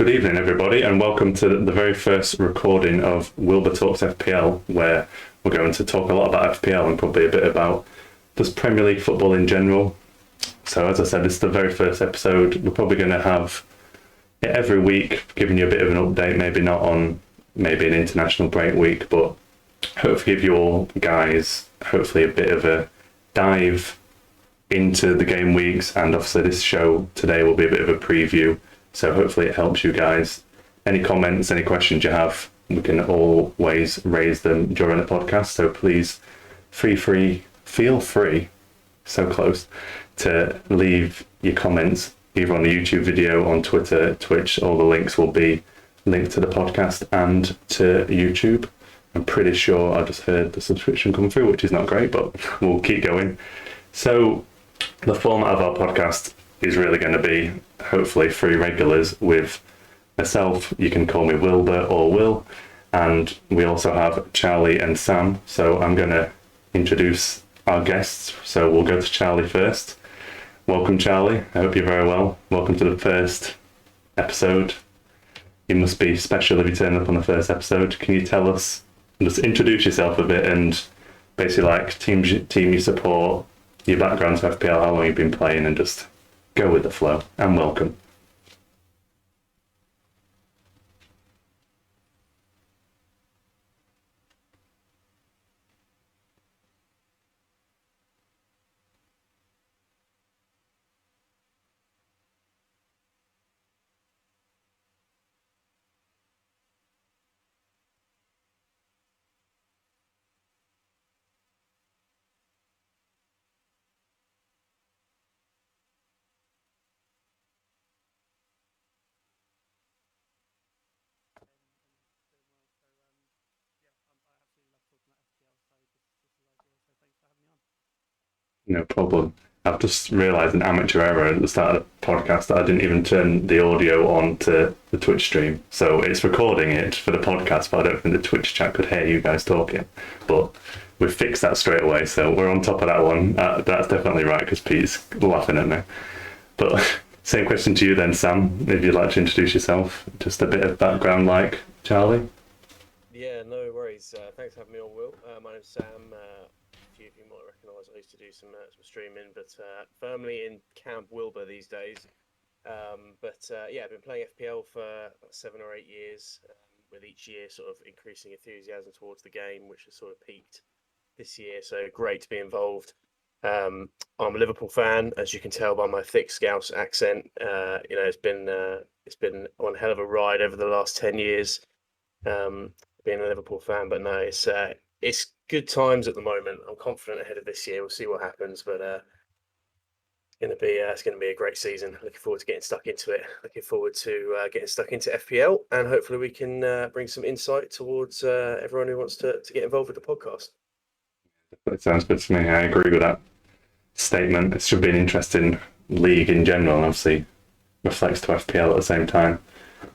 Good evening, everybody, and welcome to the very first recording of Wilbur Talks FPL, where we're going to talk a lot about FPL and probably a bit about just Premier League football in general. So, as I said, this is the very first episode. We're probably going to have it every week, giving you a bit of an update, maybe not on maybe an international break week, but hopefully give you all guys hopefully a bit of a dive into the game weeks, and obviously this show today will be a bit of a preview. So hopefully it helps you guys. Any comments, any questions you have, we can always raise them during the podcast. So please feel free, so close, to leave your comments either on the YouTube video, on Twitter, Twitch. All the links will be linked to the podcast and to YouTube. I'm pretty sure I just heard the subscription come through, which is not great, but we'll keep going. So the format of our podcast is really going to be hopefully three regulars with myself. You can call me Wilbur or Will, and we also have Charlie and Sam. So I'm going to introduce our guests. So we'll go to Charlie first. Welcome, Charlie. I hope you're very well. Welcome to the first episode. You must be special if you turn up on the first episode. Can you tell us, just introduce yourself a bit and basically like team you support, your background to FPL, how long you've been playing, and just go with the flow, and welcome. No problem. I've just realised an amateur error at the start of the podcast that I didn't even turn the audio on to the Twitch stream. So it's recording it for the podcast, but I don't think the Twitch chat could hear you guys talking. But we fixed that straight away, so we're on top of that one. That's definitely right, because Pete's laughing at me. But same question to you then, Sam, if you'd like to introduce yourself. Just a bit of background like Charlie. Yeah, no worries. Thanks for having me on, Will. My name's Sam. A few of you might recognise I used to do some streaming, but firmly in Camp Wilbur these days. Yeah, I've been playing FPL for 7 or 8 years, with each year sort of increasing enthusiasm towards the game, which has sort of peaked this year. So great to be involved. I'm a Liverpool fan, as you can tell by my thick Scouse accent. It's been one hell of a ride over the last 10 years. Being a Liverpool fan, but no, it's good times at the moment. I'm confident ahead of this year. We'll see what happens, but it's going to be a great season. Looking forward to getting stuck into it. Looking forward to getting stuck into FPL, and hopefully we can bring some insight towards everyone who wants to get involved with the podcast. That sounds good to me. I agree with that statement. It should be an interesting league in general, and obviously reflects to FPL at the same time.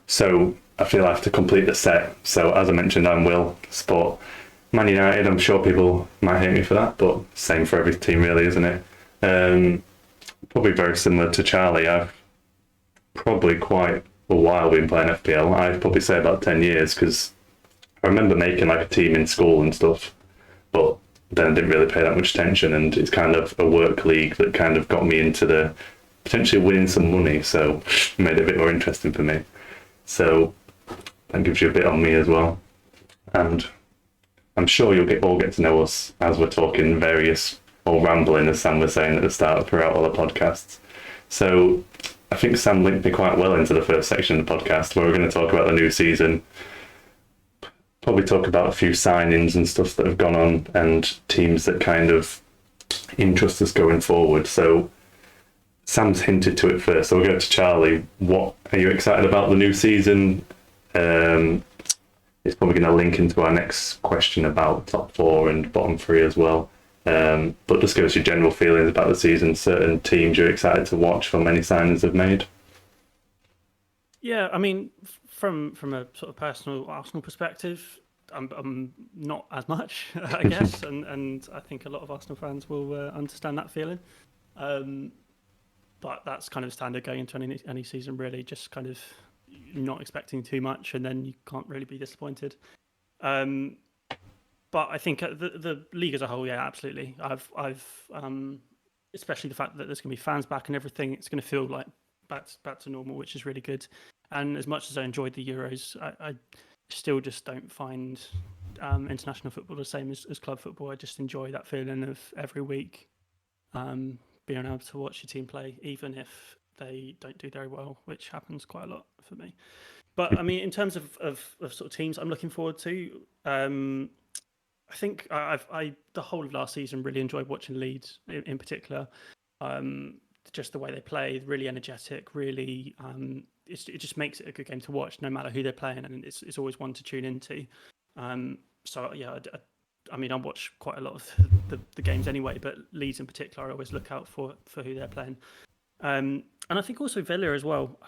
So I feel I have to complete the set. So as I mentioned, I'm Will, support Man United. I'm sure people might hate me for that, but same for every team really, isn't it? Probably very similar to Charlie. I've probably quite a while been playing FPL. I'd probably say about 10 years, because I remember making like a team in school and stuff, but then I didn't really pay that much attention, and it's kind of a work league that kind of got me into the potentially winning some money, so made it a bit more interesting for me. So that gives you a bit on me as well. And I'm sure you'll all get to know us as we're talking various, or rambling, as Sam was saying at the start, throughout all the podcasts. So I think Sam linked me quite well into the first section of the podcast, where we're going to talk about the new season, probably talk about a few signings and stuff that have gone on, and teams that kind of interest us going forward. So Sam's hinted to it first, so we'll go to Charlie. What are you excited about the new season? It's probably going to link into our next question about top 4 and bottom 3 as well. But just give us your general feelings about the season, certain teams you're excited to watch from any signings they've made. Yeah, I mean, from a sort of personal Arsenal perspective, I'm not as much, I guess, and I think a lot of Arsenal fans will understand that feeling. But that's kind of standard going into any season, really. Just kind of not expecting too much, and then you can't really be disappointed. But I think the league as a whole, yeah, absolutely. I've especially the fact that there's going to be fans back and everything. It's going to feel like back to normal, which is really good. And as much as I enjoyed the Euros, I still just don't find international football the same as club football. I just enjoy that feeling of every week being able to watch your team play, even if they don't do very well, which happens quite a lot for me. But I mean, in terms of sort of teams I'm looking forward to, I think I the whole of last season really enjoyed watching Leeds in particular. Just the way they play, really energetic, really. It just makes it a good game to watch, no matter who they're playing, and it's always one to tune into. So yeah, I mean, I watch quite a lot of the games anyway, but Leeds in particular, I always look out for who they're playing. And I think also Villa as well.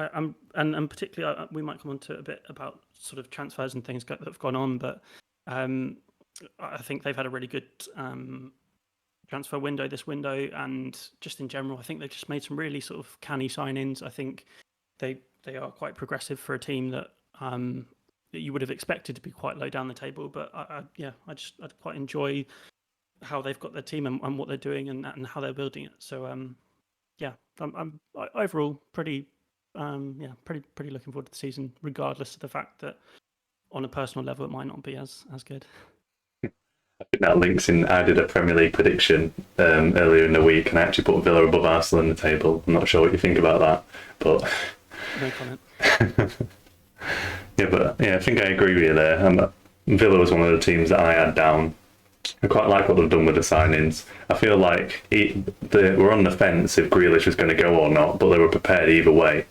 And particularly, we might come on to a bit about sort of transfers and things that have gone on, but I think they've had a really good transfer window this window, and just in general, I think they've just made some really sort of canny signings. I think they are quite progressive for a team that that you would have expected to be quite low down the table. But I quite enjoy how they've got their team and what they're doing and how they're building it. So yeah, I'm overall pretty looking forward to the season, regardless of the fact that on a personal level it might not be as good. I think that links in. I did a Premier League prediction earlier in the week, and I actually put Villa above Arsenal on the table. I'm not sure what you think about that, but no comment. Yeah, I think I agree with you there. Villa was one of the teams that I had down. I quite like what they've done with the signings. I feel like they were on the fence if Grealish was going to go or not, but they were prepared either way.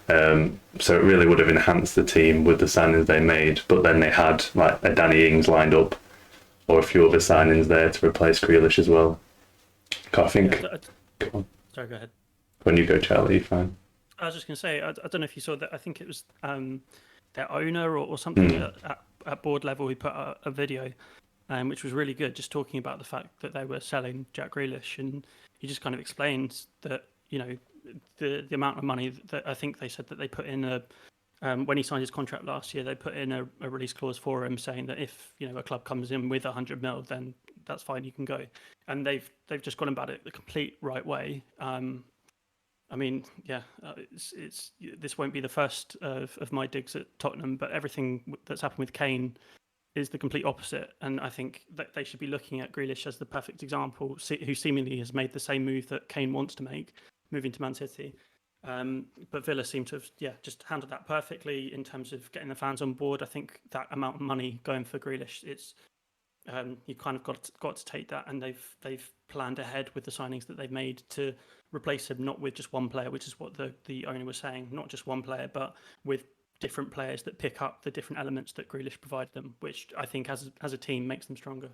So it really would have enhanced the team with the signings they made. But then they had like a Danny Ings lined up, or a few other signings there to replace Grealish as well. I think. Go on. Sorry, go ahead. When you go, Charlie, you're fine. I was just going to say, I don't know if you saw that. I think it was their owner or something at board level who put out a video, which was really good, just talking about the fact that they were selling Jack Grealish, and he just kind of explained that, you know, the amount of money that I think they said that they put in when he signed his contract last year, they put in a release clause for him saying that if, you know, a club comes in with 100 mil, then that's fine, you can go. And they've just gone about it the complete right way. I mean, yeah, this won't be the first of my digs at Tottenham, but everything that's happened with Kane is the complete opposite. And I think that they should be looking at Grealish as the perfect example, who seemingly has made the same move that Kane wants to make, moving to Man City. But Villa seem to have, just handled that perfectly in terms of getting the fans on board. I think that amount of money going for Grealish, it's you kind of got to take that, and they've planned ahead with the signings that they've made to replace him, not with just one player, which is what the owner was saying, not just one player, but with different players that pick up the different elements that Grealish provided them, which I think as a team makes them stronger.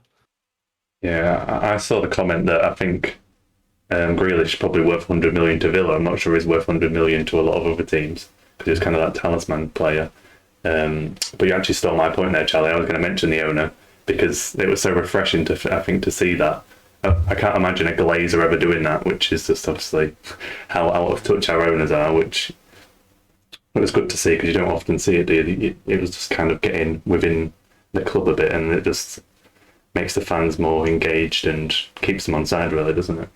Yeah, I saw the comment that I think Grealish is probably worth 100 million to Villa. I'm not sure he's worth 100 million to a lot of other teams because he's kind of that talisman player. But you actually stole my point there, Charlie. I was going to mention the owner because it was so refreshing to see that. I can't imagine a Glazer ever doing that, which is just obviously how out of touch our owners are, which it was good to see because you don't often see it, do you? It was just kind of getting within the club a bit, and it just makes the fans more engaged and keeps them on side, really, doesn't it?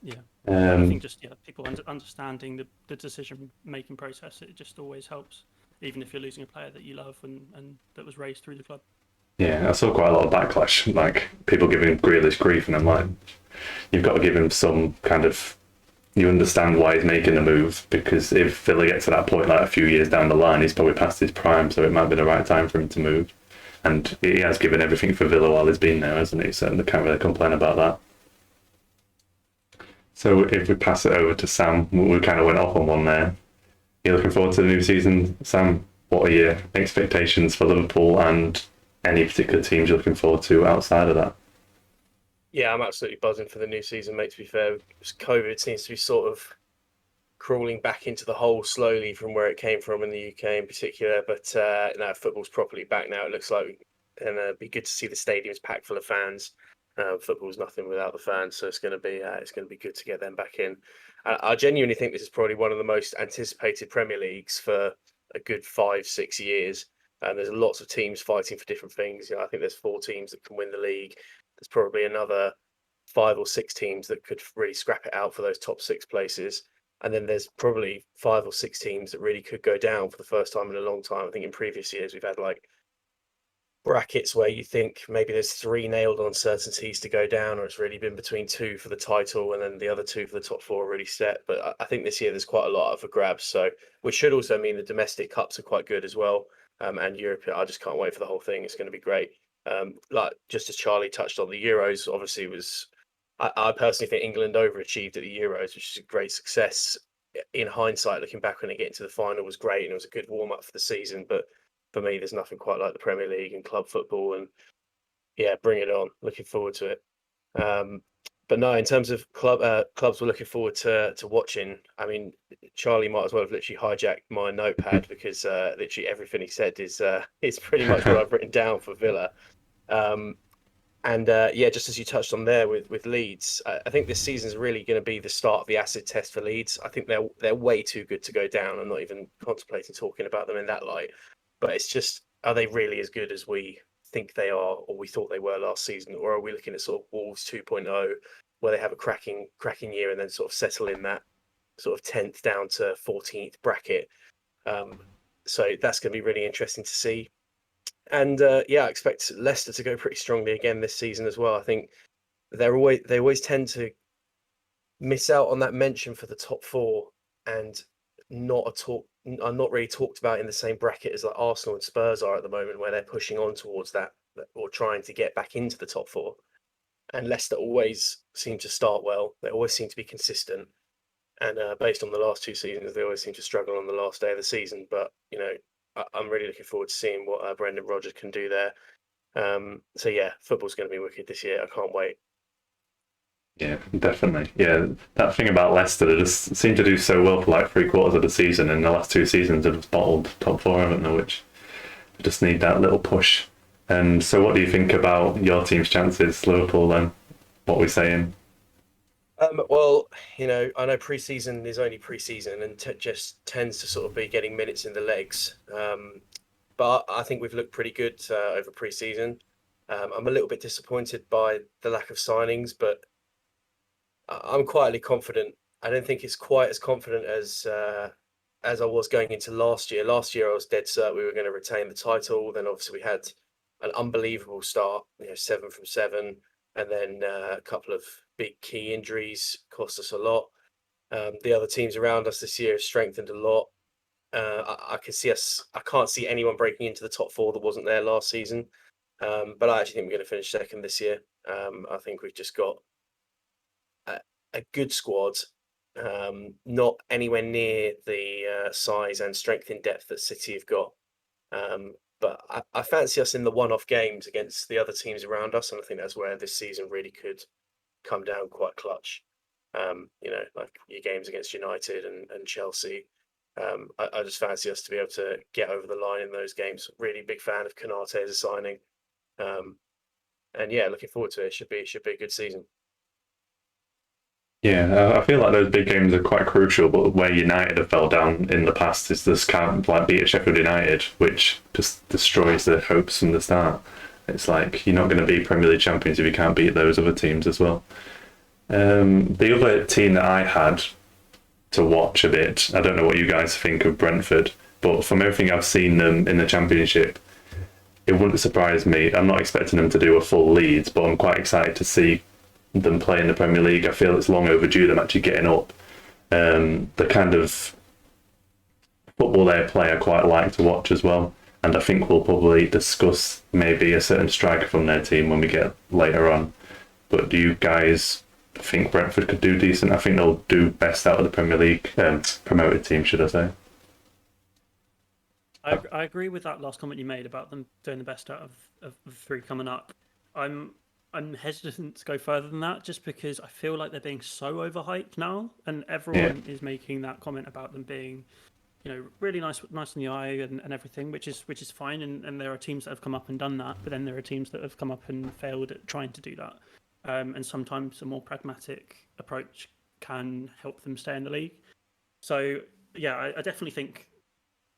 Yeah. I think just people understanding the decision-making process, it just always helps, even if you're losing a player that you love and that was raised through the club. Yeah, I saw quite a lot of backlash, like people giving Grealish grief, and I'm like, you've got to give him some kind of, you understand why he's making the move, because if Villa gets to that point like a few years down the line, he's probably past his prime, so it might be the right time for him to move. And he has given everything for Villa while he's been there, hasn't he? So they can't really complain about that. So if we pass it over to Sam, we kind of went off on one there. You're looking forward to the new season, Sam? What are your expectations for Liverpool and any particular teams you're looking forward to outside of that? Yeah, I'm absolutely buzzing for the new season, mate, to be fair. COVID seems to be sort of crawling back into the hole slowly from where it came from in the UK in particular. But now football's properly back now, it looks like. And it'd be good to see the stadiums packed full of fans. Football's nothing without the fans, so it's going to be good to get them back in. I genuinely think this is probably one of the most anticipated Premier Leagues for a good 5-6 years. And there's lots of teams fighting for different things. I think there's 4 teams that can win the league. There's probably another 5 or 6 teams that could really scrap it out for those top 6 places. And then there's probably 5 or 6 teams that really could go down for the first time in a long time. I think in previous years we've had like brackets where you think maybe there's 3 nailed on certainties to go down, or it's really been between 2 for the title, and then the other 2 for the top 4 are really set. But I think this year there's quite a lot up for grabs. So, which should also mean the domestic cups are quite good as well, and Europe. I just can't wait for the whole thing. It's going to be great. Like just as Charlie touched on, the Euros obviously was. I personally think England overachieved at the Euros, which is a great success. In hindsight, looking back when they get into the final was great, and it was a good warm up for the season. But for me, there's nothing quite like the Premier League and club football, and yeah, bring it on. Looking forward to it. But no, in terms of clubs, we're looking forward to watching. I mean, Charlie might as well have literally hijacked my notepad because literally everything he said is pretty much what I've written down for Villa. Yeah, just as you touched on there with Leeds, I think this season is really going to be the start of the acid test for Leeds. I think they're way too good to go down. I'm not even contemplating talking about them in that light. But it's just, are they really as good as we think they are, or we thought they were last season, or are we looking at sort of Wolves 2.0, where they have a cracking year and then sort of settle in that sort of 10th down to 14th bracket? So that's going to be really interesting to see. And yeah, I expect Leicester to go pretty strongly again this season as well. I think they always tend to miss out on that mention for the top 4 and are not really talked about in the same bracket as like Arsenal and Spurs are at the moment, where they're pushing on towards that or trying to get back into the top 4. And Leicester always seem to start well. They always seem to be consistent. And based on the last 2 seasons, they always seem to struggle on the last day of the season. But, I'm really looking forward to seeing what Brendan Rodgers can do there. So, yeah, football's going to be wicked this year. I can't wait. Yeah, definitely. Yeah, that thing about Leicester, they just seem to do so well for like 3/4 of the season, and the last 2 seasons they've just bottled top 4, haven't they? Which they just need that little push. And so, what do you think about your team's chances, Liverpool? Then, what are we saying? Well, I know pre-season is only pre-season and just tends to sort of be getting minutes in the legs. But I think we've looked pretty good over pre-season. I'm a little bit disappointed by the lack of signings, but I'm quietly confident. I don't think it's quite as confident as I was going into last year. Last year, I was dead certain we were going to retain the title. Then obviously we had an unbelievable start, 7 from 7, and then a couple of big key injuries cost us a lot. The other teams around us this year have strengthened a lot. I can't see anyone breaking into the top 4 that wasn't there last season. But I actually think we're going to finish second this year. I think we've just got a good squad, not anywhere near the size and strength in depth that City have got. But I fancy us in the one-off games against the other teams around us, and I think that's where this season really could come down quite clutch. Like your games against United and Chelsea. I just fancy us to be able to get over the line in those games. Really big fan of Canate as a signing. And yeah, looking forward to it. Should be a good season. Yeah, I feel like those big games are quite crucial, but where United have fell down in the past is this can't like beat Sheffield United, which just destroys their hopes from the start. It's like you're not going to be Premier League champions if you can't beat those other teams as well. The other team that I had to watch a bit, I don't know what you guys think of Brentford, but from everything I've seen them in the Championship, it wouldn't surprise me. I'm not expecting them to do a full Leeds, but I'm quite excited to see them play in the Premier League. I feel it's long overdue them actually getting up. The kind of football they play I quite like to watch as well, and I think we'll probably discuss maybe a certain striker from their team when we get later on. But do you guys think Brentford could do decent? I think they'll do best out of the Premier League promoted team, should I say. I agree with that last comment you made about them doing the best out of the 3 coming up. I'm hesitant to go further than that, just because I feel like they're being so overhyped now, and everyone is making that comment about them being, really nice in the eye and everything, which is fine. And there are teams that have come up and done that, but then there are teams that have come up and failed at trying to do that. And sometimes a more pragmatic approach can help them stay in the league. So yeah, I definitely think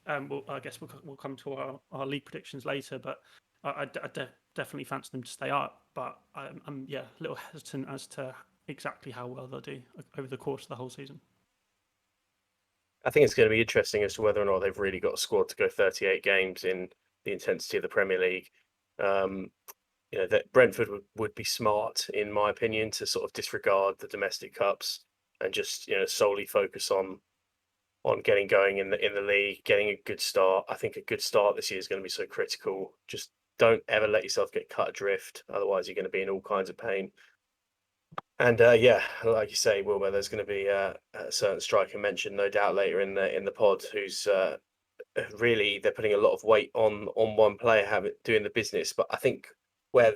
I guess we'll come to our league predictions later, but I definitely fancy them to stay up. But I'm a little hesitant as to exactly how well they'll do over the course of the whole season. I think it's going to be interesting as to whether or not they've really got a squad to go 38 games in the intensity of the Premier League. That Brentford would be smart, in my opinion, to sort of disregard the domestic cups and just solely focus on getting going in the league, getting a good start. I think a good start this year is going to be so critical. Just don't ever let yourself get cut adrift, otherwise you're going to be in all kinds of pain. And like you say, Wilbur, there's going to be a certain striker mentioned, no doubt, later in the pod, who's really, they're putting a lot of weight on one player doing the business. But I think where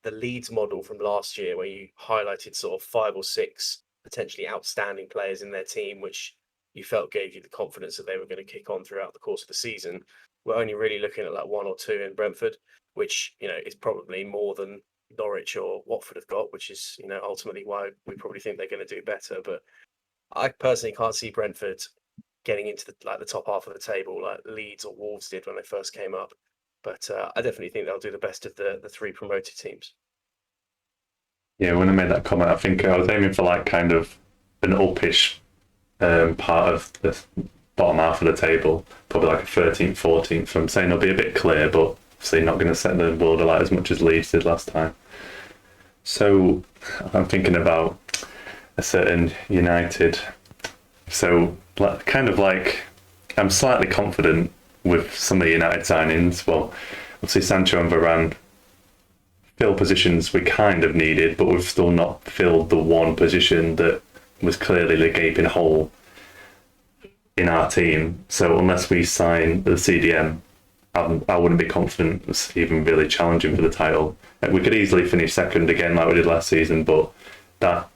the Leeds model from last year, where you highlighted sort of 5 or 6 potentially outstanding players in their team, which you felt gave you the confidence that they were going to kick on throughout the course of the season, we're only really looking at like 1 or 2 in Brentford, which is probably more than Norwich or Watford have got, which is ultimately why we probably think they're going to do better. But I personally can't see Brentford getting into the top half of the table like Leeds or Wolves did when they first came up. But I definitely think they'll do the best of the 3 promoted teams. Yeah, when I made that comment, I think I was aiming for like kind of an upish part of the bottom half of the table, probably like a 13th, 14th. I'm saying they'll be a bit clear, but obviously not going to set the world alight as much as Leeds did last time. So I'm thinking about a certain United. So kind of like I'm slightly confident with some of the United signings. Well, obviously Sancho and Varane fill positions we kind of needed, but we've still not filled the one position that was clearly the gaping hole in our team. So unless we sign the CDM, I wouldn't be confident it's even really challenging for the title. We could easily finish second again like we did last season, but that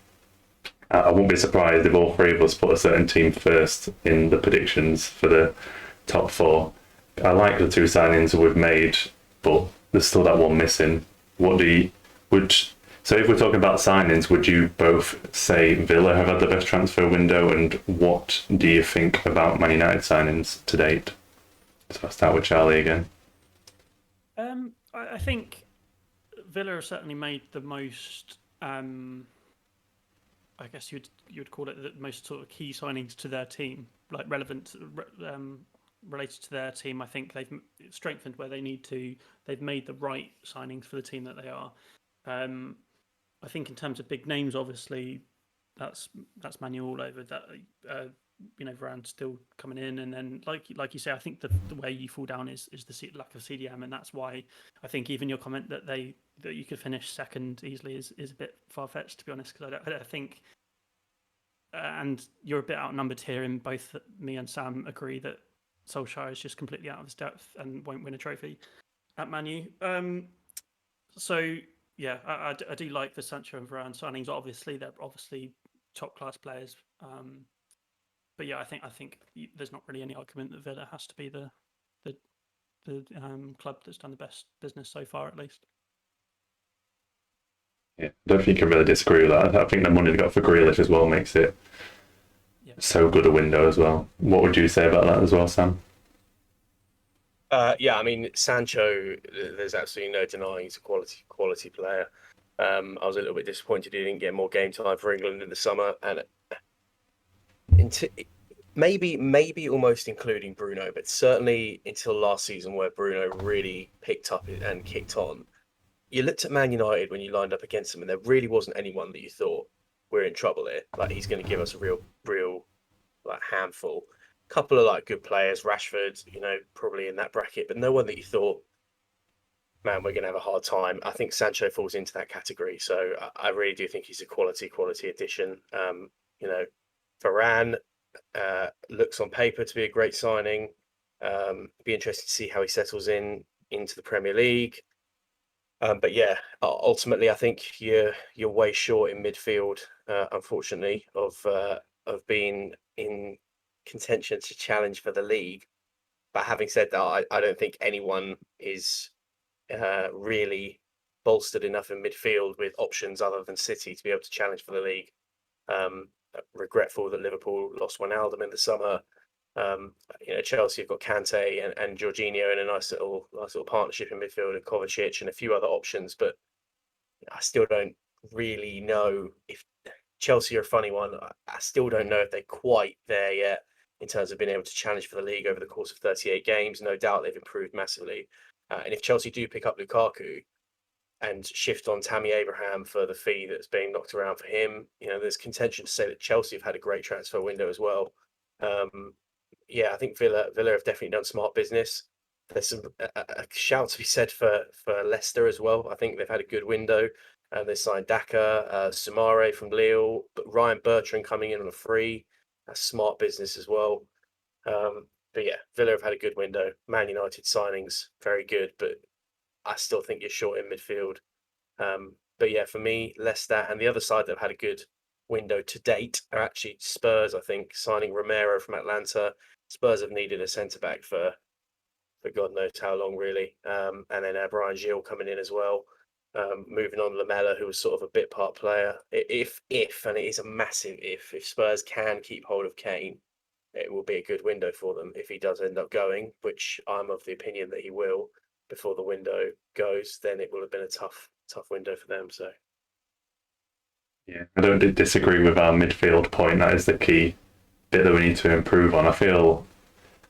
I wouldn't be surprised if all 3 of us put a certain team first in the predictions for the top 4. I like the 2 signings we've made, but there's still that one missing. So if we're talking about signings, would you both say Villa have had the best transfer window, and what do you think about Man United signings to date? So I'll start with Charlie again. I think Villa have certainly made the most. I guess you'd call it the most sort of key signings to their team, like relevant, related to their team. I think they've strengthened where they need to. They've made the right signings for the team that they are. I think in terms of big names, obviously, that's Manu all over that. Varane still coming in, and then like you say, I think the way you fall down is the lack of CDM, and that's why I think even your comment that you could finish second easily is a bit far fetched, to be honest, because I think, and you're a bit outnumbered here, and both me and Sam agree that Solskjaer is just completely out of his depth and won't win a trophy at Man U. So yeah, I do like the Sancho and Varane signings. Obviously, they're top class players. But yeah, I think there's not really any argument that Villa has to be the club that's done the best business so far, at least. Yeah, I don't think you can really disagree with that. I think the money they got for Grealish as well makes it so good a window as well. What would you say about that as well, Sam? I mean, Sancho, there's absolutely no denying he's a quality player. I was a little bit disappointed he didn't get more game time for England in the summer, and maybe almost including Bruno, but certainly until last season where Bruno really picked up and kicked on. You looked at Man United when you lined up against them, and there really wasn't anyone that you thought we're in trouble here. Like, he's going to give us a real like handful. Couple of like good players, Rashford, probably in that bracket, but no one that you thought, man, we're going to have a hard time. I think Sancho falls into that category, so I really do think he's a quality addition. Varane looks on paper to be a great signing. Be interested to see how he settles into the Premier League. But yeah, ultimately, I think you're way short in midfield, unfortunately, of being in contention to challenge for the league. But having said that, I don't think anyone is really bolstered enough in midfield with options other than City to be able to challenge for the league. Regretful that Liverpool lost Wijnaldum in the summer. Chelsea have got Kante and Jorginho in a nice little partnership in midfield, and Kovacic and a few other options. But I still don't really know if Chelsea are a funny one. I still don't know if they're quite there yet in terms of being able to challenge for the league over the course of 38 games. No doubt they've improved massively. And if Chelsea do pick up Lukaku and shift on Tammy Abraham for the fee that's being knocked around for him, there's contention to say that Chelsea have had a great transfer window as well. I think Villa have definitely done smart business. There's a shout to be said for Leicester as well. I think they've had a good window. They signed Daka, Sumare from Lille, but Ryan Bertrand coming in on a free. That's smart business as well. Villa have had a good window. Man United signings, very good, but I still think you're short in midfield. For me, Leicester, and the other side that have had a good window to date are actually Spurs, I think, signing Romero from Atlanta. Spurs have needed a centre-back for God knows how long, really. And then Brian Gil coming in as well. Moving on Lamella, who was sort of a bit part player. If and it is a massive if Spurs can keep hold of Kane, it will be a good window for them if he does end up going, which I'm of the opinion that he will before the window goes. Then it will have been a tough window for them. So yeah, I don't disagree with our midfield point. That is the key bit that we need to improve on. I feel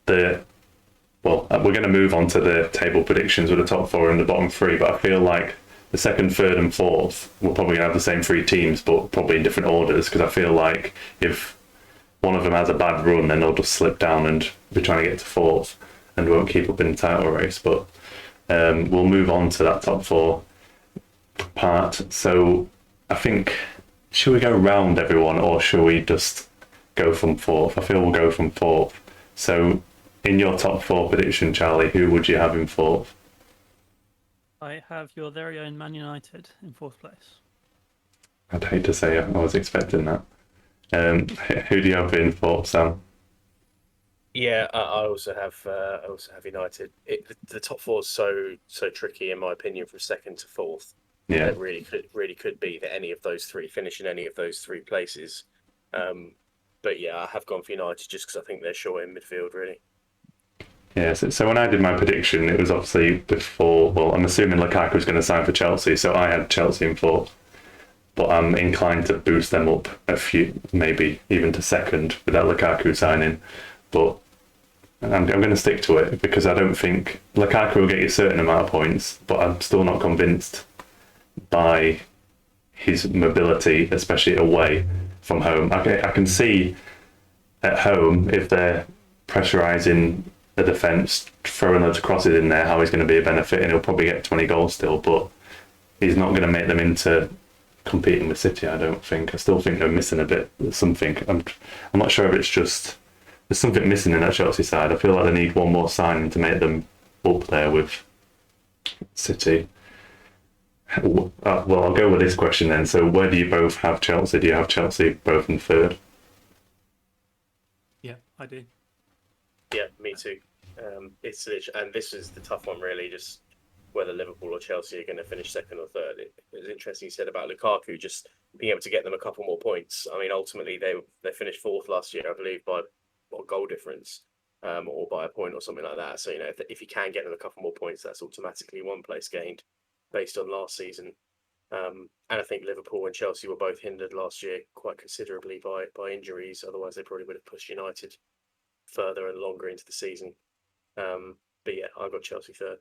we're going to move on to the table predictions with the top four and the bottom three, but I feel like the second, third, and fourth, we're probably going to have the same three teams, but probably in different orders, because I feel like if one of them has a bad run, then they'll just slip down and be trying to get to fourth and won't keep up in the title race. But we'll move on to that top four part. So I think, should we go round everyone, or should we just go from fourth? I feel we'll go from fourth. So in your top four prediction, Charlie, who would you have in fourth? I have your very own Man United in fourth place. I'd hate to say it. I was expecting that. Who do you have in fourth, Sam? Yeah, I also have United. The top four is so tricky in my opinion from second to fourth. Yeah, it really could be that any of those three finish in any of those three places. But yeah, I have gone for United just because I think they're short in midfield, really. Yeah, so when I did my prediction, it was obviously before, I'm assuming Lukaku was going to sign for Chelsea, so I had Chelsea in fourth. But I'm inclined to boost them up a few, maybe even to second with that Lukaku signing. But I'm going to stick to it because I don't think Lukaku will get you a certain amount of points, but I'm still not convinced by his mobility, especially away from home. I can see at home, if they're pressurising the defence, throwing loads of crosses in there, how he's going to be a benefit, and he'll probably get 20 goals still, but he's not going to make them into competing with City, I don't think. I still think they're missing a bit something. I'm not sure if it's just there's something missing in that Chelsea side. I feel like they need one more signing to make them up there with City. Well, I'll go with this question then. So where do you both have Chelsea? Do you have Chelsea both in third? Yeah, I do. Yeah, me too. And this is the tough one, really, just whether Liverpool or Chelsea are going to finish second or third. It was interesting you said about Lukaku just being able to get them a couple more points. I mean, ultimately they finished fourth last year, I believe, by a goal difference, or by a point or something like that. So if you can get them a couple more points, that's automatically one place gained based on last season. And I think Liverpool and Chelsea were both hindered last year quite considerably by injuries. Otherwise, they probably would have pushed United further and longer into the season. But yeah, I've got Chelsea third.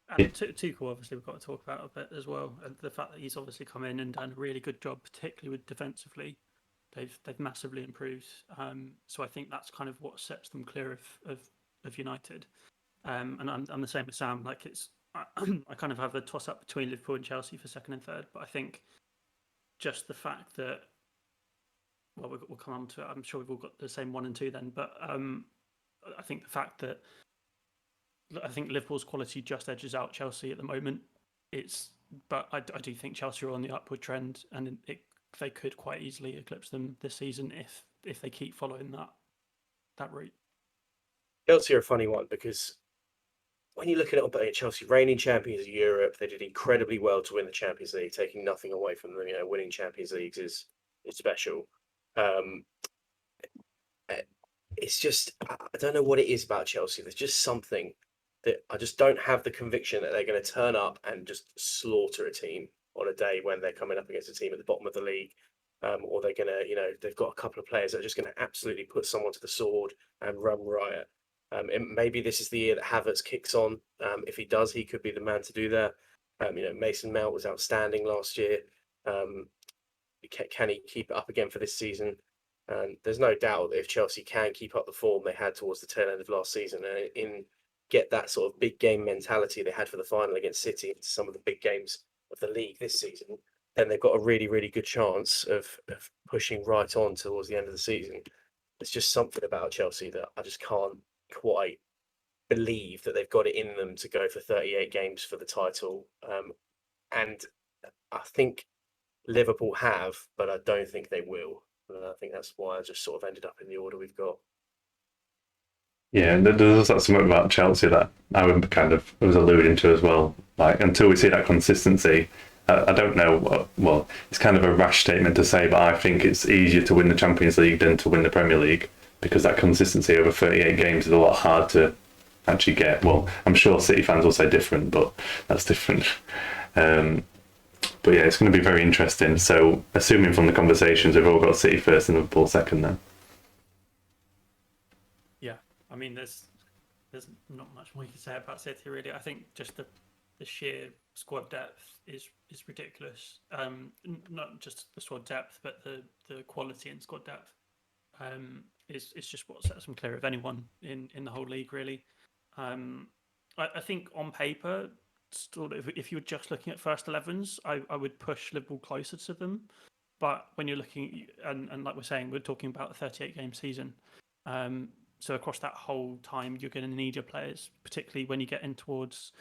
And Tuchel, obviously, we've got to talk about a bit as well. And the fact that he's obviously come in and done a really good job, particularly with defensively. They've massively improved. So I think that's kind of what sets them clear of United. And I'm the same with Sam. Like I kind of have a toss up between Liverpool and Chelsea for second and third. But I think just the fact that, well, we'll come on to it. I'm sure we've all got the same 1 and 2 then. But I think the fact that I think Liverpool's quality just edges out Chelsea at the moment. But I do think Chelsea are on the upward trend, and they could quite easily eclipse them this season if they keep following that route. Chelsea are a funny one because when you look at it, Chelsea reigning champions of Europe, they did incredibly well to win the Champions League, taking nothing away from them. Winning Champions Leagues is special. it's just, I don't know what it is about Chelsea. There's just something that I just don't have the conviction that they're going to turn up and just slaughter a team on a day when they're coming up against a team at the bottom of the league. Or they're going to, they've got a couple of players that are just going to absolutely put someone to the sword and run riot. Maybe this is the year that Havertz kicks on. If he does, he could be the man to do that. Mason Mount was outstanding last year. Can he keep it up again for this season? And there's no doubt that if Chelsea can keep up the form they had towards the tail end of last season and get that sort of big game mentality they had for the final against City into some of the big games of the league this season, then they've got a really, really good chance of pushing right on towards the end of the season. There's just something about Chelsea that I just can't quite believe that they've got it in them to go for 38 games for the title. And I think Liverpool have, but I don't think they will. And I think that's why I just sort of ended up in the order we've got. Yeah, and there's something about Chelsea that I was alluding to as well. Like, until we see that consistency, I don't know. Well, it's kind of a rash statement to say, but I think it's easier to win the Champions League than to win the Premier League, because that consistency over 38 games is a lot hard to actually get. Well, I'm sure City fans will say different, but that's different. But yeah, it's going to be very interesting. So, assuming from the conversations, we've all got City first and Liverpool second then. Yeah, I mean, there's not much more you can say about City, really. I think just the sheer squad depth is ridiculous. Not just the squad depth, but the quality in squad depth is just what sets them clear of anyone in the whole league, really. I think on paper, sort of, if you were just looking at first 11s, I would push Liverpool closer to them. But when you're looking, and like we're saying, we're talking about a 38-game season. So across that whole time, you're going to need your players, particularly when you get in towards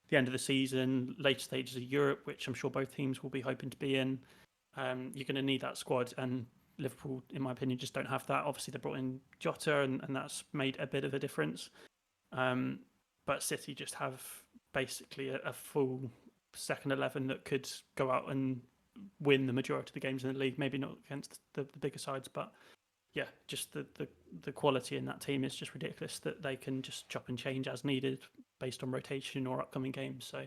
the end of the season, later stages of Europe, which I'm sure both teams will be hoping to be in. You're going to need that squad, and Liverpool, in my opinion, just don't have that. Obviously, they brought in Jota, and that's made a bit of a difference. But City just have basically a full second 11 that could go out and win the majority of the games in the league. Maybe not against the bigger sides, but yeah, just the quality in that team is just ridiculous, that they can just chop and change as needed based on rotation or upcoming games. So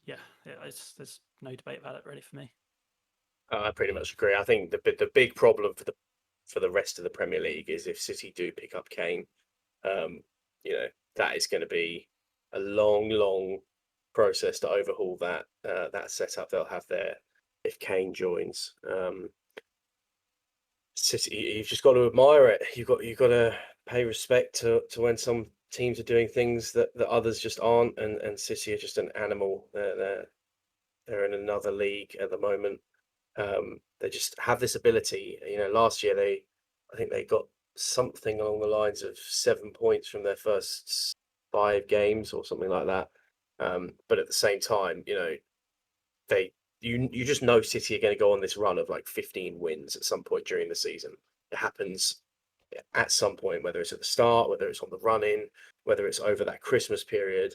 yeah, there's no debate about it really for me. I pretty much agree. I think the big problem for the rest of the Premier League is if City do pick up Kane, that is going to be a long process to overhaul that setup they'll have there if Kane joins. City, you've just got to admire it. You've got to pay respect to when some teams are doing things that others just aren't, and City are just an animal. They're in another league at the moment. They just have this ability. Last year I think they got something along the lines of 7 points from their first 5 games or something like that. But at the same time, you just know City are going to go on this run of like 15 wins at some point during the season. It happens at some point, whether it's at the start, whether it's on the run-in, whether it's over that Christmas period.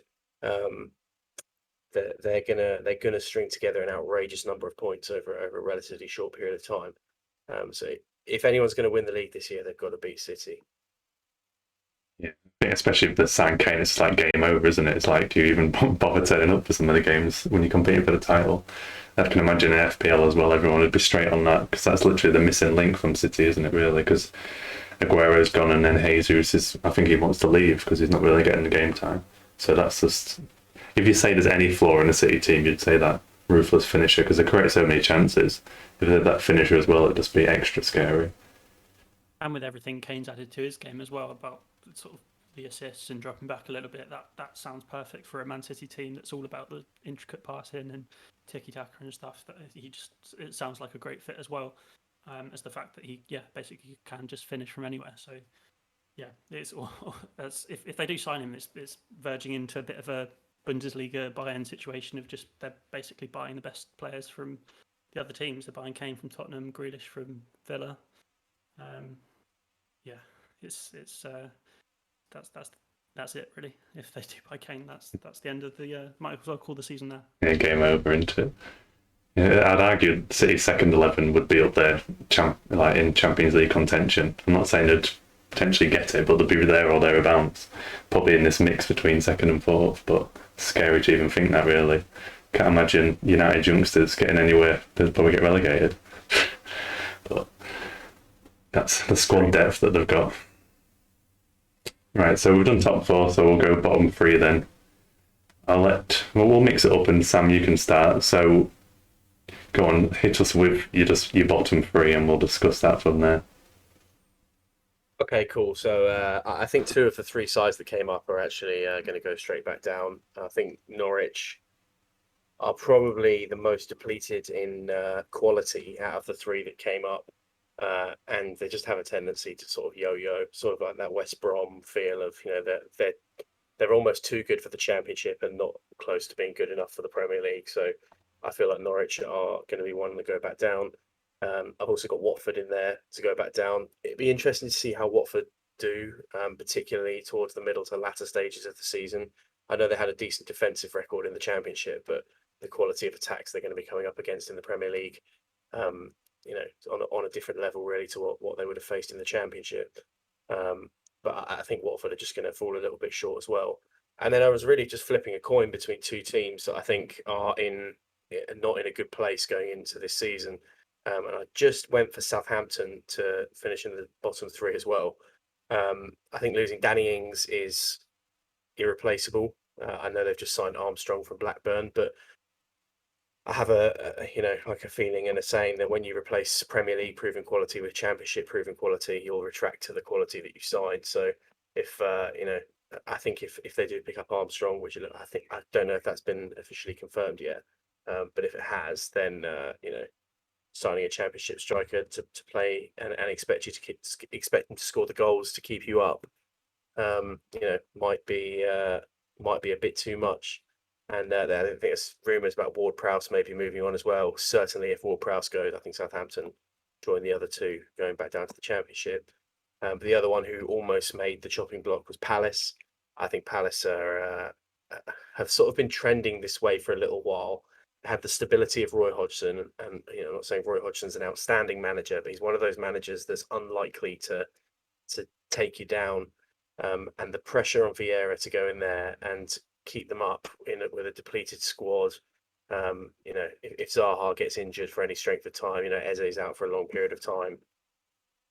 They're gonna string together an outrageous number of points over a relatively short period of time. So if anyone's going to win the league this year, they've got to beat City. Yeah, I think especially if they sign Kane, it's like game over, isn't it? It's like, do you even bother turning up for some of the games when you're competing for the title? I can imagine in FPL as well, everyone would be straight on that, because that's literally the missing link from City, isn't it, really? Because Aguero's gone, and then Jesus I think he wants to leave because he's not really getting the game time. So that's just, if you say there's any flaw in the City team, you'd say that ruthless finisher, because they create so many chances. If they had that finisher as well, it'd just be extra scary. And with everything Kane's added to his game as well, about sort of the assists and dropping back a little bit, that sounds perfect for a Man City team that's all about the intricate passing and tiki-taka and stuff. That it sounds like a great fit as well, as the fact that he basically can just finish from anywhere. So yeah, it's all, if they do sign him, it's verging into a bit of a Bundesliga Bayern situation of just they're basically buying the best players from the other teams. They're buying Kane from Tottenham, Grealish from Villa. That's it really. If they do buy Kane, that's the end of the might as well call the season now. Yeah, game over, isn't it? Yeah, I'd argue City's second 11 would be up there, in Champions League contention. I'm not saying they'd potentially get it, but they'll be there or thereabouts. Probably in this mix between second and fourth, but scary to even think that, really. Can't imagine United youngsters getting anywhere. They'll probably get relegated. But that's the squad depth that they've got. Right, so we've done top four, so we'll go bottom three then. We'll mix it up, and Sam, you can start. So go on, hit us with your bottom three, and we'll discuss that from there. Okay, cool. So I think two of the three sides that came up are actually going to go straight back down. I think Norwich are probably the most depleted in quality out of the three that came up. And they just have a tendency to sort of yo-yo, sort of like that West Brom feel of, they're almost too good for the Championship and not close to being good enough for the Premier League. So I feel like Norwich are going to be one to go back down. I've also got Watford in there to go back down. It'd be interesting to see how Watford do, particularly towards the middle to latter stages of the season. I know they had a decent defensive record in the Championship, but the quality of attacks they're going to be coming up against in the Premier League, on a different level really to what they would have faced in the Championship. But I think Watford are just going to fall a little bit short as well. And then I was really just flipping a coin between two teams that I think are not in a good place going into this season. And I just went for Southampton to finish in the bottom three as well. I think losing Danny Ings is irreplaceable. I know they've just signed Armstrong from Blackburn, but I have a feeling and a saying that when you replace Premier League proven quality with Championship proven quality, you'll retract to the quality that you signed. So if I think if they do pick up Armstrong, which I don't know if that's been officially confirmed yet, but if it has, then signing a Championship striker to play and expect him to score the goals to keep you up, might be a bit too much. And I think there's rumours about Ward-Prowse maybe moving on as well. Certainly, if Ward-Prowse goes, I think Southampton join the other two, going back down to the Championship. But the other one who almost made the chopping block was Palace. I think Palace have sort of been trending this way for a little while. They have the stability of Roy Hodgson, and I'm not saying Roy Hodgson's an outstanding manager, but he's one of those managers that's unlikely to take you down. And the pressure on Vieira to go in there and keep them up with a depleted squad. If Zaha gets injured for any strength of time, Eze's out for a long period of time.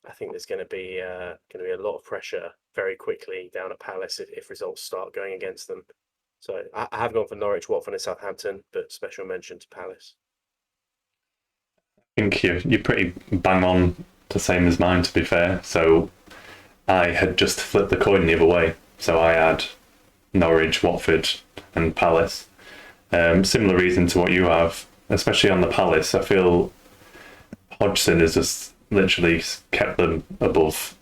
I think there's going to be a lot of pressure very quickly down at Palace if results start going against them. So I have gone for Norwich, Watford, and Southampton, but special mention to Palace. I think you're pretty bang on the same as mine, to be fair. So I had just flipped the coin the other way. So I had Norwich, Watford, and Palace. Similar reason to what you have, especially on the Palace. I feel Hodgson has just literally kept them above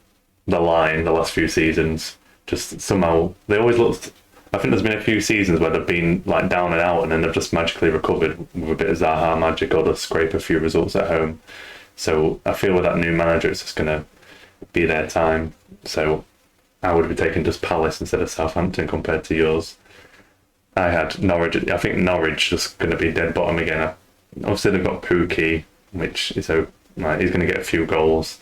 the line the last few seasons. Just somehow they always looked. I think there's been a few seasons where they've been like down and out, and then they've just magically recovered with a bit of Zaha magic or to scrape a few results at home. So I feel with that new manager, it's just going to be their time. So I would be taking just Palace instead of Southampton compared to yours. I had Norwich. I think Norwich just going to be dead bottom again. Obviously, they've got Pookie, which is he's going to get a few goals.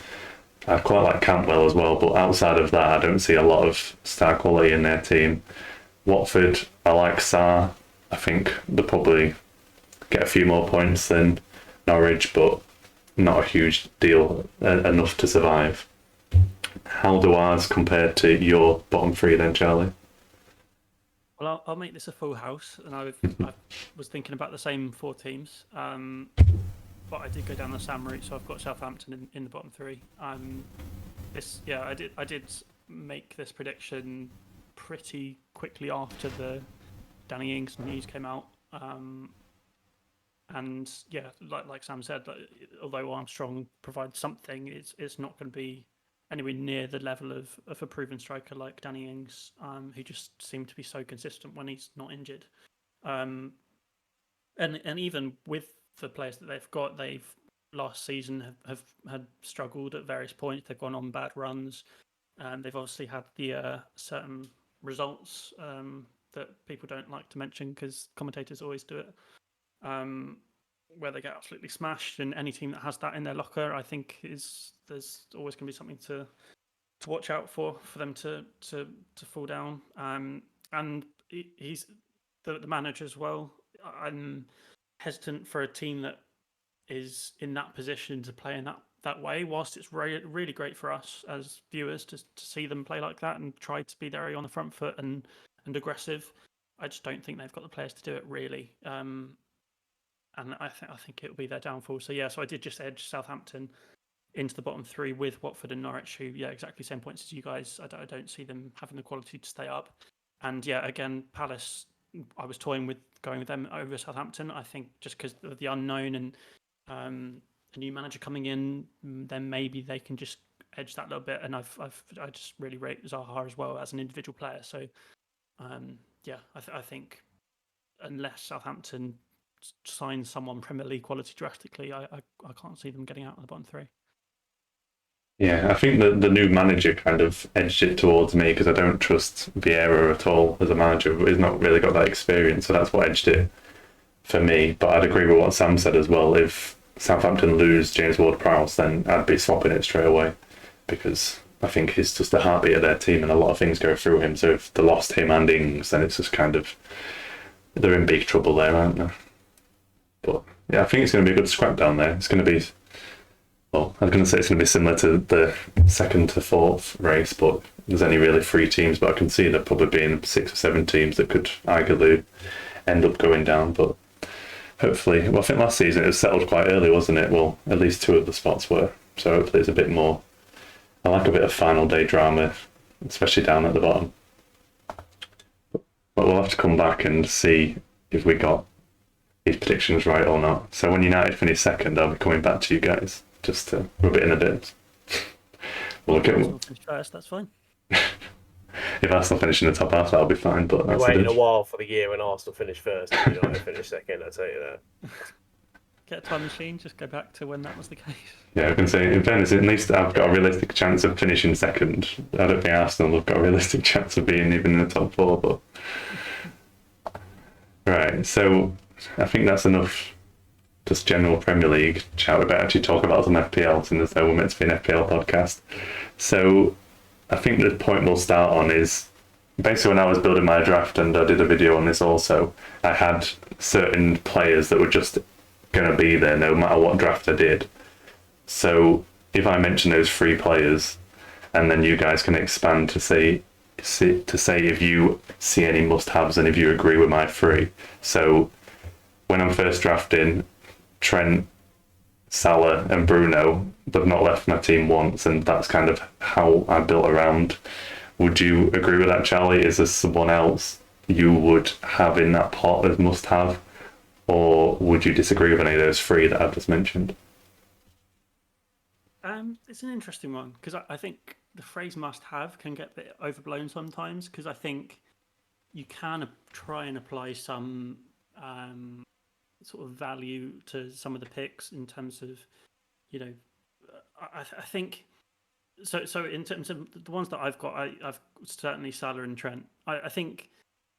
I quite like Cantwell as well, but outside of that, I don't see a lot of star quality in their team. Watford, I like Sarr. I think they'll probably get a few more points than Norwich, but not a huge deal enough to survive. How do ours compare to your bottom three then, Charlie? Well, I'll make this a full house, and I was thinking about the same four teams, but I did go down the Sam route, so I've got Southampton in the bottom three. I did make this prediction pretty quickly after the Danny Ings news came out, and yeah, like Sam said, although Armstrong provides something, it's not going to be anywhere near the level of a proven striker like Danny Ings, who just seemed to be so consistent when he's not injured. And even with the players that they've got, they've last season have had struggled at various points. They've gone on bad runs, and they've obviously had the certain results that people don't like to mention because commentators always do it, where they get absolutely smashed. And any team that has that in their locker, I think there's always going to be something to watch out for them to fall down. And he's the manager as well. I'm hesitant for a team that is in that position to play in that way. Whilst it's really great for us as viewers to see them play like that and try to be very on the front foot and aggressive, I just don't think they've got the players to do it really. And I think it'll be their downfall. So I did just edge Southampton into the bottom three with Watford and Norwich, who exactly same points as you guys. I don't see them having the quality to stay up. And again, Palace, I was toying with going with them over Southampton. I think just because of the unknown and a new manager coming in, then maybe they can just edge that little bit. And I just really rate Zaha as well as an individual player. So I think unless Southampton signs someone Premier League quality drastically, I can't see them getting out of the bottom three. Yeah, I think that the new manager kind of edged it towards me because I don't trust Vieira at all as a manager. He's not really got that experience, so that's what edged it for me. But I'd agree with what Sam said as well. If Southampton lose James Ward-Prowse, then I'd be swapping it straight away because I think he's just the heartbeat of their team and a lot of things go through him. So if they lost him and Ings, then it's just kind of, they're in big trouble there, aren't they? But I think it's going to be a good scrap down there. It's going to be, well, I was going to say it's going to be similar to the second to fourth race, but there's only really 3 teams, but I can see there probably being 6 or 7 teams that could arguably end up going down. But hopefully, I think last season it was settled quite early, wasn't it? Well, at least 2 of the spots were. So hopefully it's a bit more. I like a bit of final day drama, especially down at the bottom. But we'll have to come back and see if we got these predictions right or not. So when United finish second, I'll be coming back to you guys just to rub it in a bit. We'll get finish first, that's fine. If Arsenal finish in the top half, that'll be fine. But that's waiting a while for the year when Arsenal finish first and United finish second. I tell you that. Get a time machine, just go back to when that was the case. Yeah, I can say, in fairness, at least I've got a realistic chance of finishing second. I don't think Arsenal have got a realistic chance of being even in the top 4, but... Right, so I think that's enough just general Premier League chat. We better actually talk about some FPL, since we're meant to be an FPL podcast. So I think the point we'll start on is, basically when I was building my draft, and I did a video on this also, I had certain players that were just going to be there no matter what draft I did. So if I mention those 3 players, and then you guys can expand to say if you see any must-haves and if you agree with my 3. So when I'm first drafting, Trent, Salah and Bruno, they've not left my team once, and that's kind of how I built around. Would you agree with that, Charlie? Is there someone else you would have in that pot as must-have? Or would you disagree with any of those 3 that I've just mentioned? It's an interesting one because I think the phrase must-have can get a bit overblown sometimes, because I think you can try and apply some sort of value to some of the picks in terms of, I think... So in terms of the ones that I've got, I've certainly Salah and Trent. I think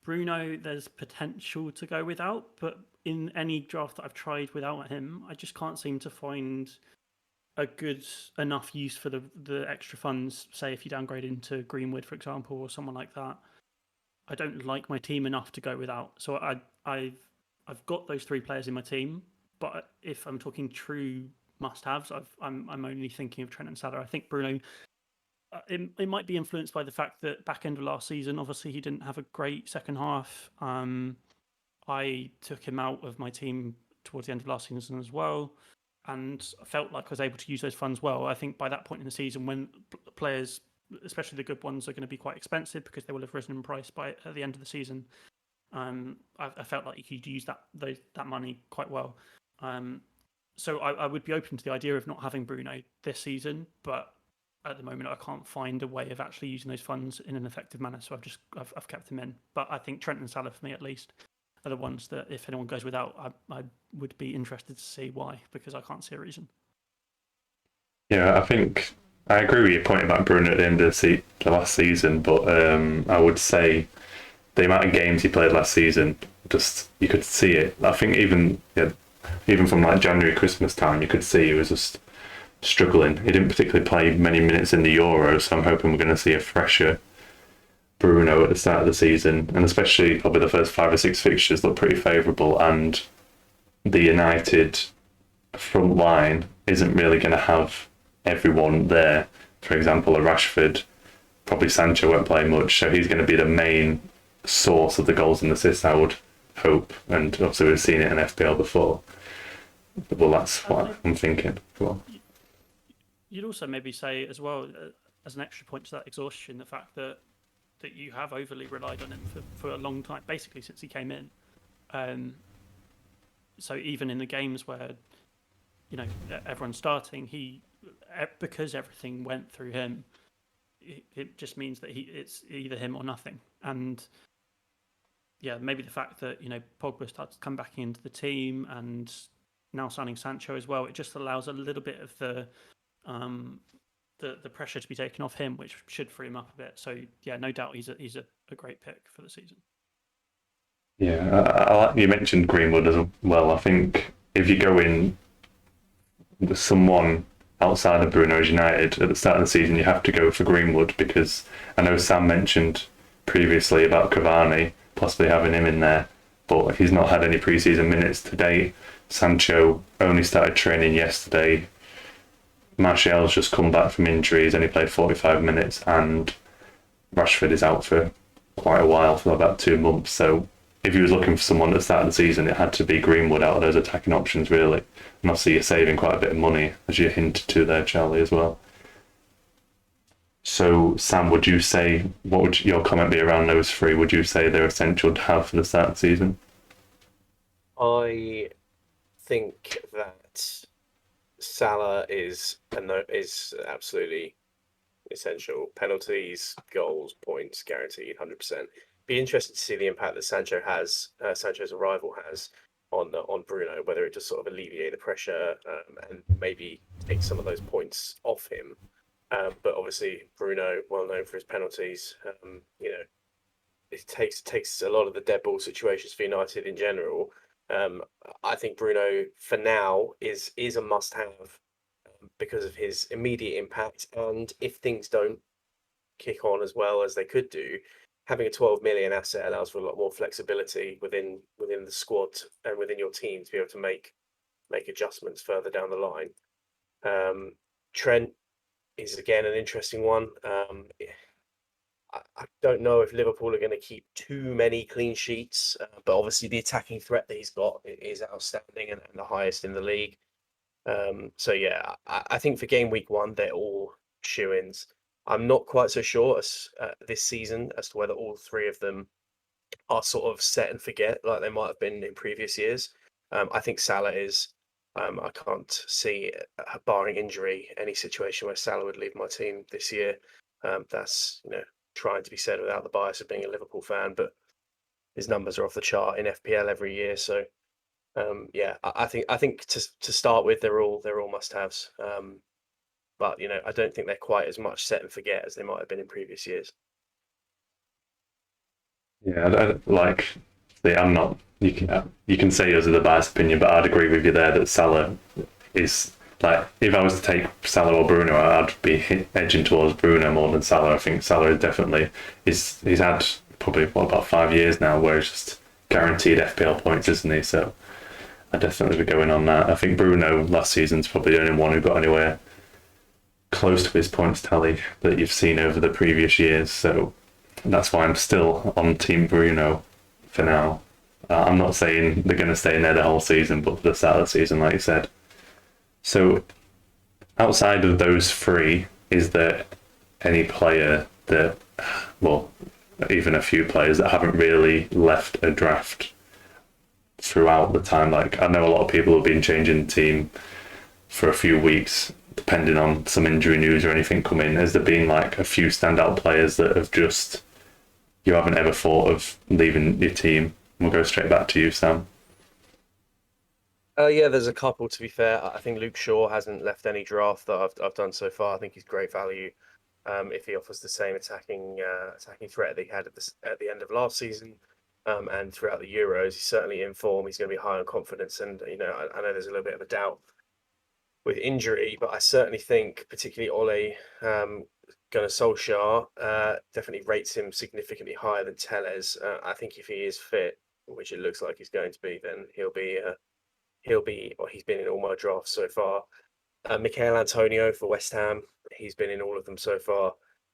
Bruno, there's potential to go without, but in any draft that I've tried without him, I just can't seem to find a good enough use for the extra funds. Say if you downgrade into Greenwood, for example, or someone like that, I don't like my team enough to go without. So I've got those 3 players in my team, but if I'm talking true must-haves, I'm only thinking of Trent and Salah. I think Bruno, it might be influenced by the fact that back end of last season, obviously he didn't have a great second half. I took him out of my team towards the end of last season as well, and I felt like I was able to use those funds well. I think by that point in the season, when players, especially the good ones, are going to be quite expensive because they will have risen in price at the end of the season, I felt like you could use that money quite well. So I would be open to the idea of not having Bruno this season, but at the moment I can't find a way of actually using those funds in an effective manner. So I've kept them in. But I think Trent and Salah for me at least are the ones that if anyone goes without, I would be interested to see why, because I can't see a reason. Yeah, I think I agree with your point about Bruno at the end of the last season, but I would say the amount of games he played last season, just you could see it. I think even from like January, Christmas time, you could see he was just struggling. He didn't particularly play many minutes in the Euros, so I'm hoping we're going to see a fresher Bruno at the start of the season, and especially probably the first 5 or 6 fixtures look pretty favourable, and the United front line isn't really going to have everyone there. For example, a Rashford, probably Sancho won't play much, so he's going to be the main source of the goals and assists, I would hope. And obviously we've seen it in FPL before. Well, that's what I'm thinking. Well, you'd also maybe say as well, as an extra point to that exhaustion, the fact that you have overly relied on him for a long time, basically since he came in. So even in the games where, you know, everyone's starting, because everything went through him, it just means that it's either him or nothing. And yeah, maybe the fact that, you know, Pogba started to come back into the team and now signing Sancho as well, it just allows a little bit of the pressure to be taken off him, which should free him up a bit. So yeah, no doubt he's a great pick for the season. Yeah, you mentioned Greenwood as well. I think if you go in with someone outside of Bruno's United at the start of the season, you have to go for Greenwood, because I know Sam mentioned previously about Cavani possibly having him in there, but he's not had any preseason minutes to date. Sancho only started training yesterday. Martial's just come back from injury. He's only played 45 minutes, and Rashford is out for quite a while, for about 2 months. So if he was looking for someone at the start of the season, it had to be Greenwood out of those attacking options, really. And obviously you're saving quite a bit of money, as you hinted to there, Charlie, as well. So, Sam, would you say, what would your comment be around those three? Would you say they're essential to have for the start of the season? I think that Salah is absolutely essential. Penalties, goals, points, guaranteed, 100%. Be interested to see the impact that Sancho's arrival has on Bruno, whether it just sort of alleviate the pressure and maybe take some of those points off him. But obviously, Bruno, well known for his penalties, you know, it takes a lot of the dead ball situations for United in general. I think Bruno, for now, is a must-have because of his immediate impact, and if things don't kick on as well as they could do, having a 12 million asset allows for a lot more flexibility within the squad and within your team to be able to make adjustments further down the line. Trent is again an interesting one. I don't know if Liverpool are going to keep too many clean sheets, but obviously the attacking threat that he's got is outstanding and the highest in the league. So yeah, I think for game week 1 they're all shoo-ins. I'm not quite so sure this season as to whether all three of them are sort of set and forget like they might have been in previous years. I think Salah is. I can't see, barring injury, any situation where Salah would leave my team this year. That's, you know, trying to be said without the bias of being a Liverpool fan, but his numbers are off the chart in FPL every year. So yeah, I think to start with, they're all must-haves. But you know, I don't think they're quite as much set and forget as they might have been in previous years. Yeah, I'm not. You can say yours is a biased opinion, but I'd agree with you there that Salah is, like, if I was to take Salah or Bruno, I'd be edging towards Bruno more than Salah. I think Salah is definitely he's had probably about 5 years now where he's just guaranteed FPL points, isn't he? So I'd definitely be going on that. I think Bruno last season's probably the only one who got anywhere close to his points tally that you've seen over the previous years. So that's why I'm still on Team Bruno for now. I'm not saying they're going to stay in there the whole season, but for the start of the season, like you said. So outside of those three, is there any player that, well, even a few players that haven't really left a draft throughout the time? Like, I know a lot of people have been changing the team for a few weeks, depending on some injury news or anything coming. Has there been like a few standout players that have just, you haven't ever thought of leaving your team? We'll go straight back to you, Sam. Yeah, there's a couple, to be fair. I think Luke Shaw hasn't left any draft that I've done so far. I think he's great value if he offers the same attacking threat that he had at the end of last season and throughout the Euros. He's certainly in form. He's going to be high on confidence, and you know, I know there's a little bit of a doubt injury, but I certainly think particularly Ole Gunnar Solskjaer definitely rates him significantly higher than Telles. I think if he is fit, which it looks like he's going to be, then he'll be or he's been in all my drafts so far. Michail Antonio for West Ham, he's been in all of them so far.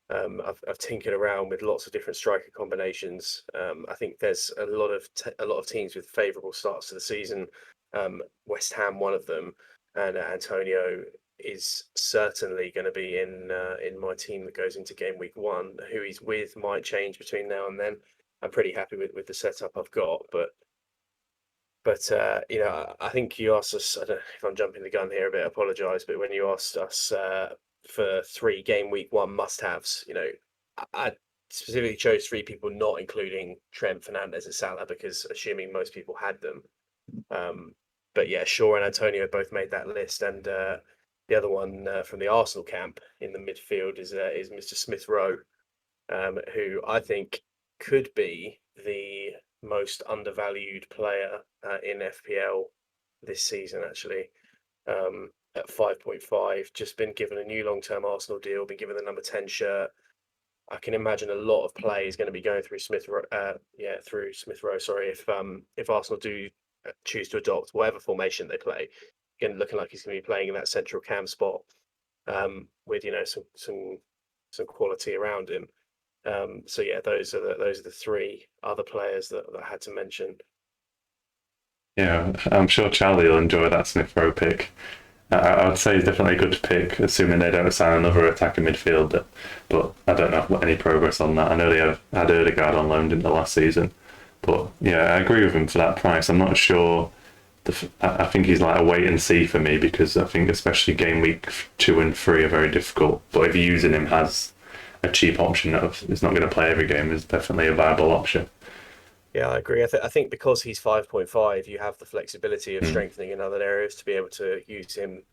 I've tinkered around with lots of different striker combinations. I think there's a lot of teams with favourable starts to the season. West Ham, one of them, and Antonio is certainly going to be in my team that goes into game week 1. Who he's with might change between now and then. I'm pretty happy with the setup I've got, but I think you asked us. I don't know if I'm jumping the gun here a bit. I apologise, but when you asked us for 3 game week 1 must-haves, I specifically chose 3 people, not including Trent, Fernandes, and Salah, because assuming most people had them. But yeah, Shaw and Antonio both made that list, and the other one from the Arsenal camp in the midfield is Mr. Smith Rowe, who I think could be the most undervalued player in FPL this season, actually. At 5.5, just been given a new long-term Arsenal deal, been given the number 10 shirt. I can imagine a lot of play is going to be going through Smith Rowe. Sorry, if Arsenal do choose to adopt whatever formation they play, again looking like he's going to be playing in that central cam spot, with some quality around him. So yeah, those are the 3 other players that I had to mention. Yeah, I'm sure Charlie will enjoy that Smith Rowe pick. I would say he's definitely a good pick, assuming they don't sign another attacking midfielder. But I don't know any progress on that. I know they had Ødegaard on loan in the last season. But yeah, I agree with him for that price. I'm not sure. I think he's like a wait and see for me, because I think especially game week 2 and 3 are very difficult. But if you're using him as a cheap option that is not going to play every game, is definitely a viable option. Yeah, I agree. I think because he's 5.5, you have the flexibility of strengthening in other areas to be able to use him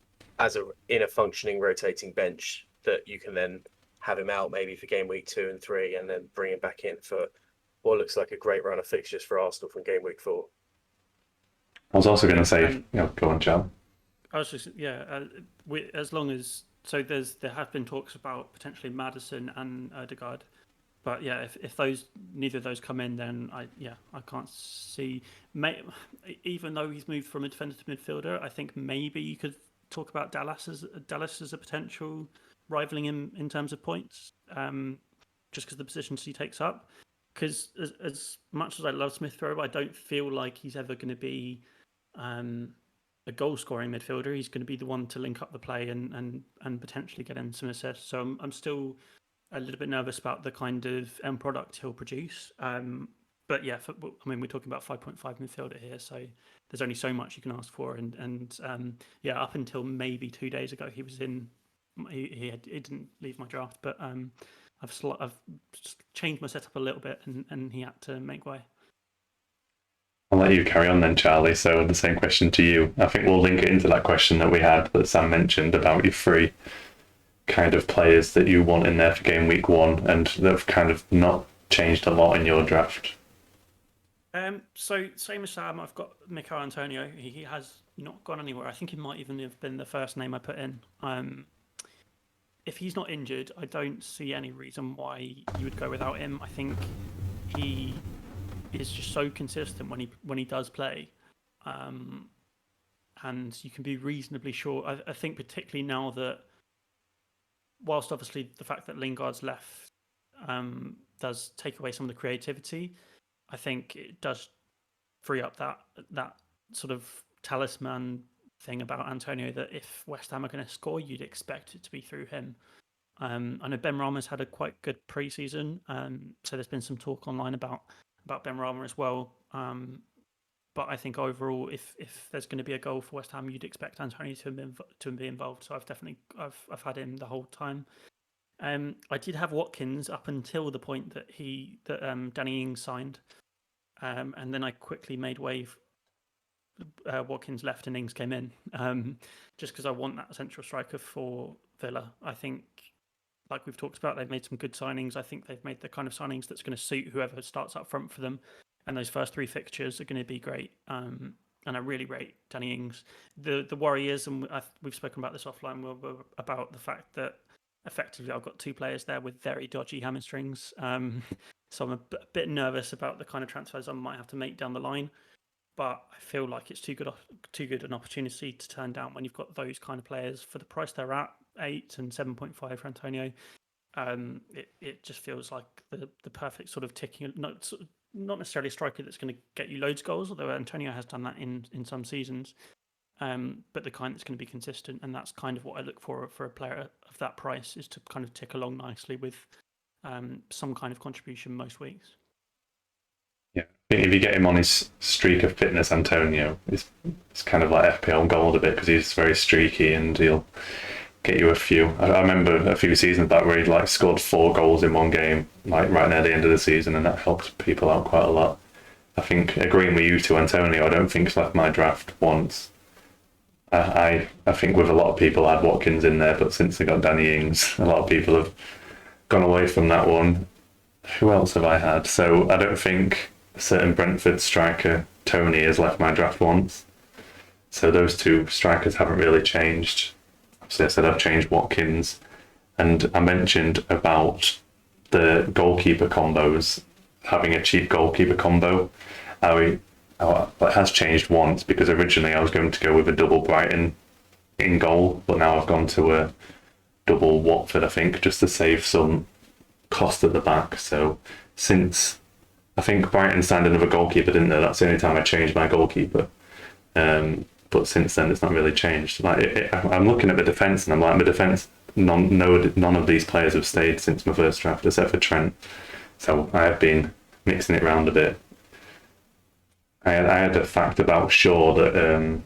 in a functioning rotating bench, that you can then have him out maybe for game week 2 and 3, and then bring him back in for what looks like a great run of fixtures for Arsenal from game week 4. I was also going to say, go on, Charlie. I was just as long as there have been talks about potentially Maddison and Ødegaard. But yeah, if neither of those come in, then I can't see. Even though he's moved from a defender to midfielder, I think maybe you could talk about Dallas as a potential rivaling him in terms of points, just because of the positions he takes up. Because as much as I love Smith Rowe, I don't feel like he's ever going to be a goal-scoring midfielder. He's going to be the one to link up the play and potentially get in some assists. So I'm still a little bit nervous about the kind of end product he'll produce. But yeah, we're talking about 5.5 midfielder here, so there's only so much you can ask for. And up until maybe 2 days ago, he was in. He didn't leave my draft, but I've changed my setup a little bit, and he had to make way. I'll let you carry on then, Charlie. So the same question to you. I think we'll link it into that question that we had that Sam mentioned about your 3 kind of players that you want in there for game week 1, and that have kind of not changed a lot in your draft. So same as Sam, I've got Michail Antonio. He has not gone anywhere. I think he might even have been the first name I put in. If he's not injured, I don't see any reason why you would go without him. I think he is just so consistent when he does play, and you can be reasonably sure. I think particularly now that, whilst obviously the fact that Lingard's left does take away some of the creativity, I think it does free up that sort of talisman thing about Antonio, that if West Ham are going to score, you'd expect it to be through him. I know Ben Rama's had a quite good pre-season, so there's been some talk online about Ben Rama as well. But I think overall, if there's going to be a goal for West Ham, you'd expect Antonio to be involved. So I've had him the whole time. I did have Watkins up until the point that Danny Ings signed, and then I quickly made way. Watkins left and Ings came in, just because I want that central striker for Villa. I think, like we've talked about, they've made some good signings. I think they've made the kind of signings that's going to suit whoever starts up front for them. And those first 3 fixtures are going to be great. and I really rate Danny Ings. The worry is, and we've spoken about this offline, about the fact that effectively I've got two players there with very dodgy hamstrings. So I'm a bit nervous about the kind of transfers I might have to make down the line. But I feel like it's too good an opportunity to turn down when you've got those kind of players for the price they're at, 8 and 7.5 for Antonio. It just feels like the perfect sort of ticking, not necessarily a striker that's going to get you loads of goals, although Antonio has done that in some seasons. But the kind that's going to be consistent, and that's kind of what I look for a player of that price, is to kind of tick along nicely with some kind of contribution most weeks. Yeah, if you get him on his streak of fitness, Antonio, it's kind of like FPL gold a bit, because he's very streaky and he'll get you a few. I remember a few seasons back where he'd scored 4 goals in one game, right near the end of the season, and that helped people out quite a lot. I think, agreeing with you two, Antonio, I don't think it's left my draft once. I think with a lot of people I had Watkins in there, but since they got Danny Ings, a lot of people have gone away from that one. Who else have I had? So I don't think a certain Brentford striker, Tony, has left my draft once. So those two strikers haven't really changed. So I said I've changed Watkins, and I mentioned about the goalkeeper combos, having a cheap goalkeeper combo. It has changed once, because originally I was going to go with a double Brighton in goal, but now I've gone to a double Watford, I think, just to save some cost at the back. So since I think Brighton signed another goalkeeper, didn't they? That's the only time I changed my goalkeeper. But since then, it's not really changed. I'm looking at the defence, and I'm like, my defence, none of these players have stayed since my first draft, except for Trent. So I have been mixing it around a bit. I had a fact about Shaw that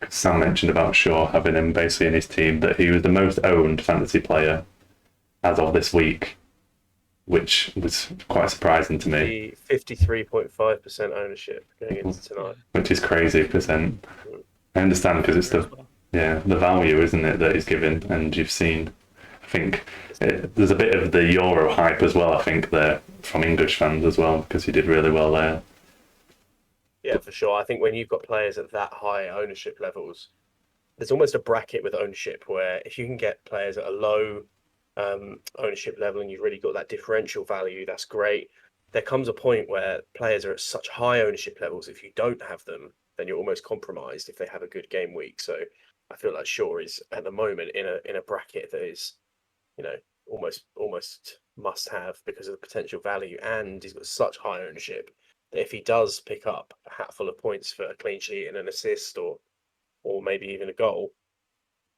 Sam mentioned about Shaw having him basically in his team, that he was the most owned fantasy player as of this week, which was quite surprising to me. 53.5% ownership going into tonight, which is crazy percent. I understand, because it's the value, isn't it, that he's given, and you've seen. I think there's a bit of the Euro hype as well. I think there from English fans as well, because he did really well there. Yeah, for sure. I think when you've got players at that high ownership levels, there's almost a bracket with ownership where if you can get players at a low ownership level and you've really got that differential value, that's great. There comes a point where players are at such high ownership levels, if you don't have them, then you're almost compromised if they have a good game week. So I feel like Shaw is at the moment in a bracket that is, almost must have, because of the potential value, and he's got such high ownership that if he does pick up a hatful of points for a clean sheet and an assist, or maybe even a goal,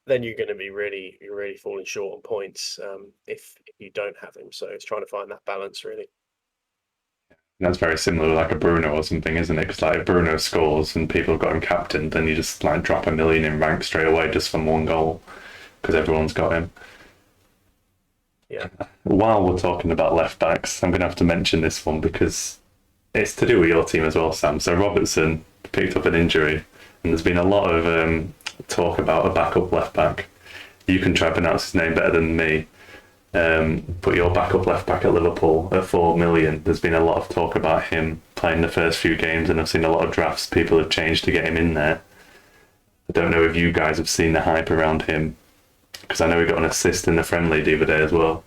then you're going to be really falling short on points if you don't have him. So it's trying to find that balance, really. That's very similar to like a Bruno or something, isn't it? Because if Bruno scores and people have got him captained, then you just drop $1 million in rank straight away just from one goal, because everyone's got him. Yeah. While we're talking about left backs, I'm going to have to mention this one because it's to do with your team as well, Sam. So Robertson picked up an injury, and there's been a lot of talk about a backup left back. You can try to pronounce his name better than me. But your backup left back at Liverpool at 4 million, there's been a lot of talk about him playing the first few games, and I've seen a lot of drafts people have changed to get him in there. I don't know if you guys have seen the hype around him, because I know he got an assist in the friendly the other day as well.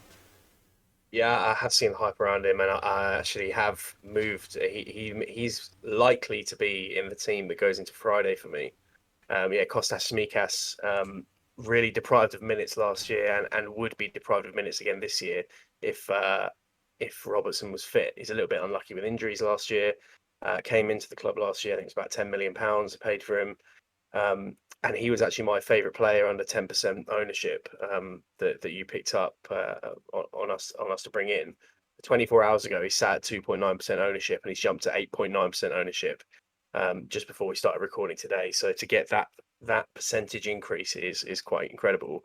Yeah, I have seen the hype around him, and I actually have moved. He's likely to be in the team that goes into Friday for me. Kostas Tsimikas, really deprived of minutes last year, and would be deprived of minutes again this year if Robertson was fit. He's a little bit unlucky with injuries last year. Came into the club last year, I think it's about £10 million paid for him. And he was actually my favourite player under 10% ownership that you picked up on us to bring in. 24 hours ago, he sat at 2.9% ownership, and he's jumped to 8.9% ownership just before we started recording today. So to get that percentage increase is quite incredible.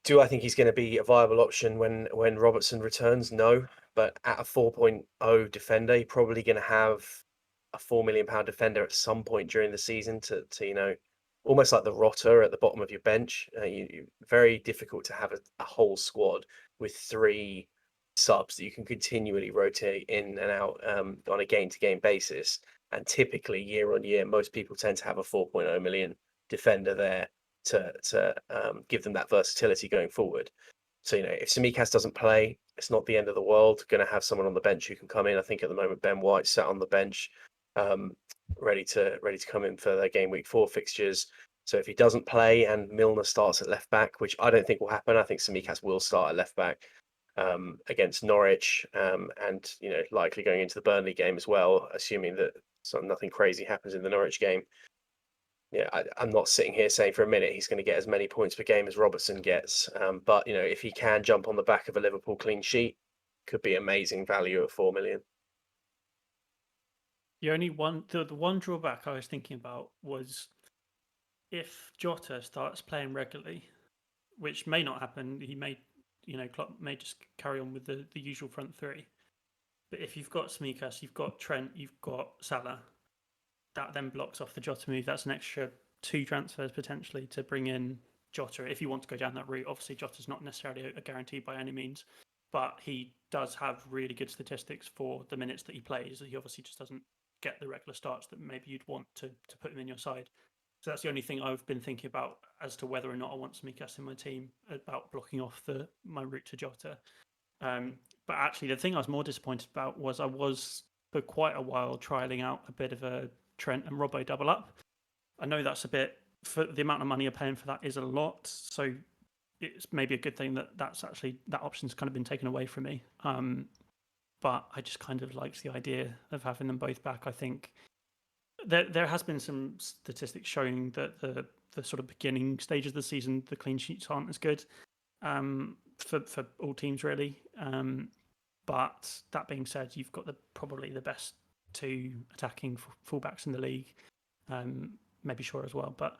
Do I think he's going to be a viable option when Robertson returns? No, but at a 4.0 defender, you're probably going to have a £4 million defender at some point during the season to almost like the rotter at the bottom of your bench. Very difficult to have a whole squad with 3 subs that you can continually rotate in and out on a game-to-game basis And typically, year on year, most people tend to have a 4.0 million defender there to give them that versatility going forward. So, if Tsimikas doesn't play, it's not the end of the world. Going to have someone on the bench who can come in. I think at the moment Ben White sat on the bench, ready to come in for their game week 4 fixtures. So if he doesn't play and Milner starts at left back, which I don't think will happen, I think Tsimikas will start at left back against Norwich, and likely going into the Burnley game as well, assuming that nothing crazy happens in the Norwich game. Yeah, I'm not sitting here saying for a minute he's going to get as many points per game as Robertson gets, but if he can jump on the back of a Liverpool clean sheet, could be amazing value at 4 million. The one drawback I was thinking about was if Jota starts playing regularly, which may not happen. He may, Klopp may just carry on with the usual front three. But if you've got Tsimikas, you've got Trent, you've got Salah, that then blocks off the Jota move. That's an extra 2 transfers potentially to bring in Jota if you want to go down that route. Obviously, Jota's not necessarily a guarantee by any means, but he does have really good statistics for the minutes that he plays. He obviously just doesn't get the regular starts that maybe you'd want to put him in your side. So that's the only thing I've been thinking about as to whether or not I want Tsimikas in my team, about blocking off my route to Jota. But actually, the thing I was more disappointed about was I was for quite a while trialing out a bit of a Trent and Robbo double up. I know that's a bit, for the amount of money you're paying for that is a lot. So it's maybe a good thing that that option's kind of been taken away from me. But I just kind of liked the idea of having them both back. I think there has been some statistics showing that the sort of beginning stages of the season, the clean sheets aren't as good for all teams really. But that being said, you've got probably the best 2 attacking fullbacks in the league, maybe Shaw as well. But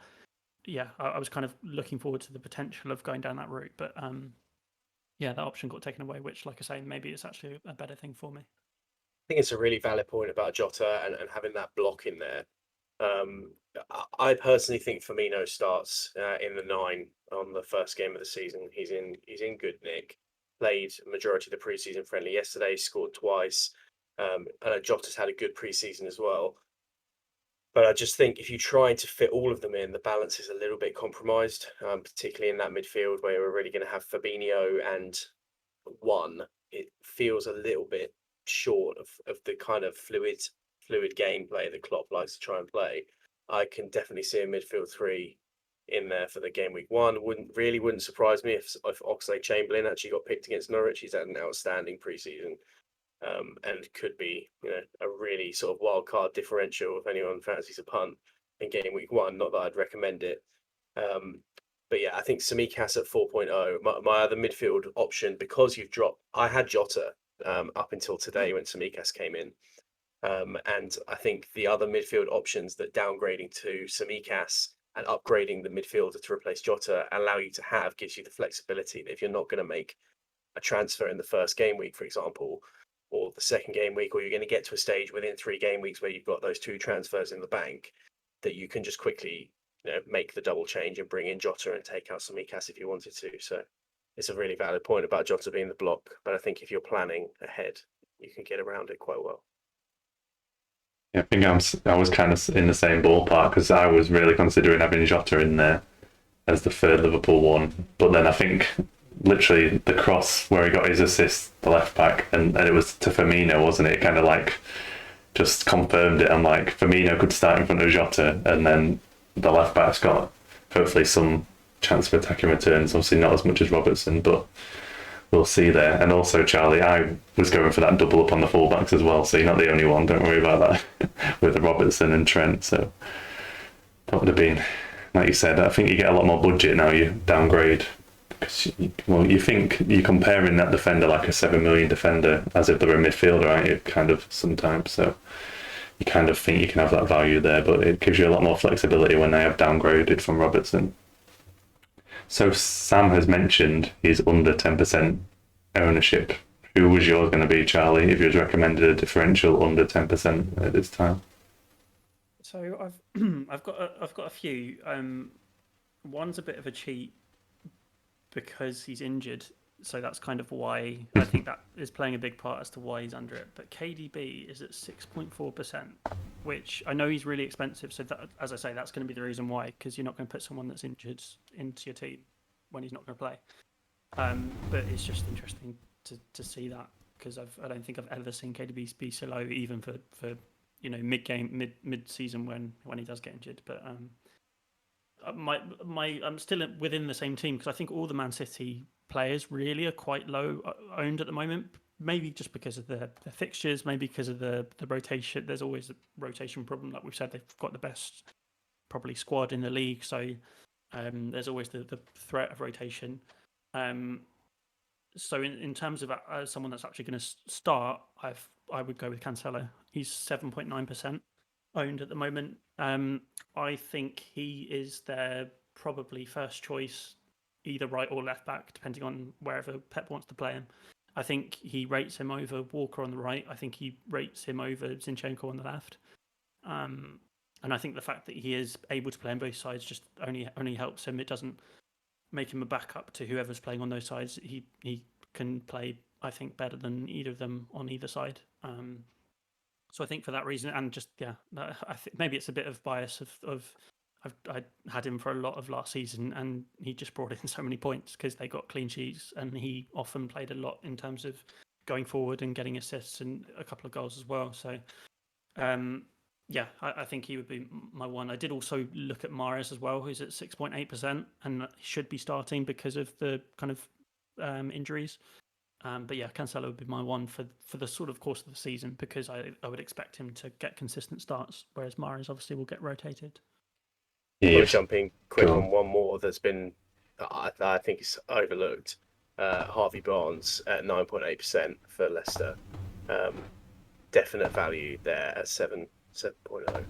yeah, I was kind of looking forward to the potential of going down that route. But that option got taken away, which, like I say, maybe it's actually a better thing for me. I think it's a really valid point about Jota and having that block in there. I personally think Firmino starts in the 9 on the first game of the season. He's in good nick. Played majority of the preseason friendly yesterday, scored twice. Jota's had a good preseason as well. But I just think if you try to fit all of them in, the balance is a little bit compromised, particularly in that midfield where we're really going to have Fabinho and one. It feels a little bit short of the kind of fluid gameplay that Klopp likes to try and play. I can definitely see a midfield 3 in there for the game week 1. Wouldn't surprise me if Oxlade-Chamberlain actually got picked against Norwich. He's had an outstanding preseason, and could be a really sort of wild card differential if anyone fancies a punt in game week 1. Not that I'd recommend it. But yeah, I think Tsimikas at 4.0, my other midfield option, because you've dropped. I had Jota up until today when Tsimikas came in. And I think the other midfield options that downgrading to Tsimikas and upgrading the midfielder to replace Jota allow you to have gives you the flexibility that if you're not going to make a transfer in the first game week, for example, or the second game week, or you're going to get to a stage within 3 game weeks where you've got those 2 transfers in the bank, that you can just quickly make the double change and bring in Jota and take out Tsimikas if you wanted to. So it's a really valid point about Jota being the block, but I think if you're planning ahead, you can get around it quite well. Yeah, I think I was kind of in the same ballpark because I was really considering having Jota in there as the 3rd Liverpool one, but then I think literally the cross where he got his assist, the left back, and it was to Firmino, wasn't it? Kind of like just confirmed it. I'm like, Firmino could start in front of Jota, and then the left back's got hopefully some chance for attacking returns. Obviously not as much as Robertson, but we'll see there. And also, Charlie, I was going for that double up on the fullbacks as well, so you're not the only one. Don't worry about that with Robertson and Trent. So that would have been, like you said, I think you get a lot more budget now. You downgrade. You think you're comparing that defender like a 7 million defender as if they're a midfielder, aren't you? Kind of sometimes. So you kind of think you can have that value there, but it gives you a lot more flexibility when they have downgraded from Robertson. So Sam has mentioned he's under 10% ownership. Who was yours going to be, Charlie, if you was recommended a differential under 10% at this time? So I've got a few. One's a bit of a cheat because he's injured. So that's kind of why I think that is playing a big part as to why he's under it. But KDB is at 6.4%, which I know he's really expensive. So that, as I say, that's going to be the reason why, because you're not going to put someone that's injured into your team when he's not going to play. But it's just interesting to see that, because I don't think I've ever seen KDB be so low, even for mid-game, mid-season when he does get injured. But I'm still within the same team, because I think all the Man City players really are quite low owned at the moment. Maybe just because of the fixtures, maybe because of the rotation. There's always a rotation problem. Like we've said, they've got the best probably squad in the league, so there's always the threat of rotation. So in terms of someone that's actually going to start, I would go with Cancelo. He's 7.9% owned at the moment. I think he is their probably first choice, either right or left back, depending on wherever Pep wants to play him. I think he rates him over Walker on the right. I think he rates him over Zinchenko on the left. And I think the fact that he is able to play on both sides just only helps him. It doesn't make him a backup to whoever's playing on those sides. He can play, I think, better than either of them on either side. So I think for that reason, and just I think maybe it's a bit of bias of I had him for a lot of last season, and he just brought in so many points because they got clean sheets, and he often played a lot in terms of going forward and getting assists and a couple of goals as well. So I think he would be my one. I did also look at Mahrez as well, who's at 6.8%, and should be starting because of the kind of injuries. But yeah, Cancelo would be my one for the sort of course of the season, because I would expect him to get consistent starts, whereas Mahrez obviously will get rotated. Yeah, I'll jump in quick on one more that's been, I think it's overlooked. Harvey Barnes at 9.8% for Leicester. Definite value there at 7.0.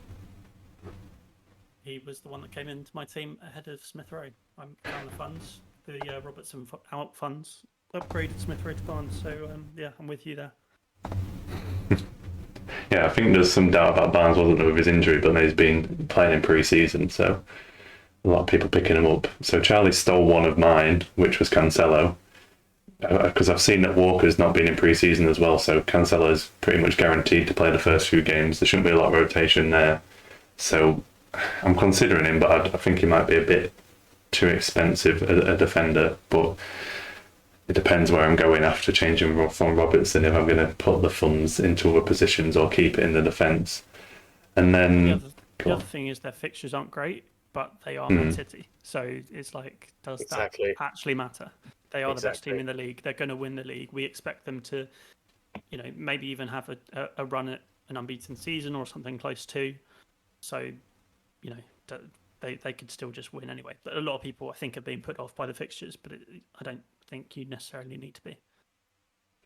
He was the one that came into my team ahead of Smith Rowe. I'm counting the funds. The Robertson out funds upgraded Smith Rowe to Barnes. So I'm with you there. Yeah, I think there's some doubt about Barnes, wasn't there, with his injury, but he's been playing in pre-season, so a lot of people picking him up. So Charlie stole one of mine, which was Cancelo, because I've seen that Walker's not been in pre-season as well, so Cancelo's pretty much guaranteed to play the first few games. There shouldn't be a lot of rotation there. So I'm considering him, but I think he might be a bit too expensive a defender, but it depends where I'm going after changing from Robertson, if I'm going to put the funds into other positions or keep it in the defence. And then the other thing is their fixtures aren't great, but they are Man City. So it's like, does that actually matter? They are the best team in the league. They're going to win the league. We expect them to, maybe even have a run at an unbeaten season or something close to. So, they could still just win anyway. But a lot of people, I think, are being put off by the fixtures, but I don't think you necessarily need to be.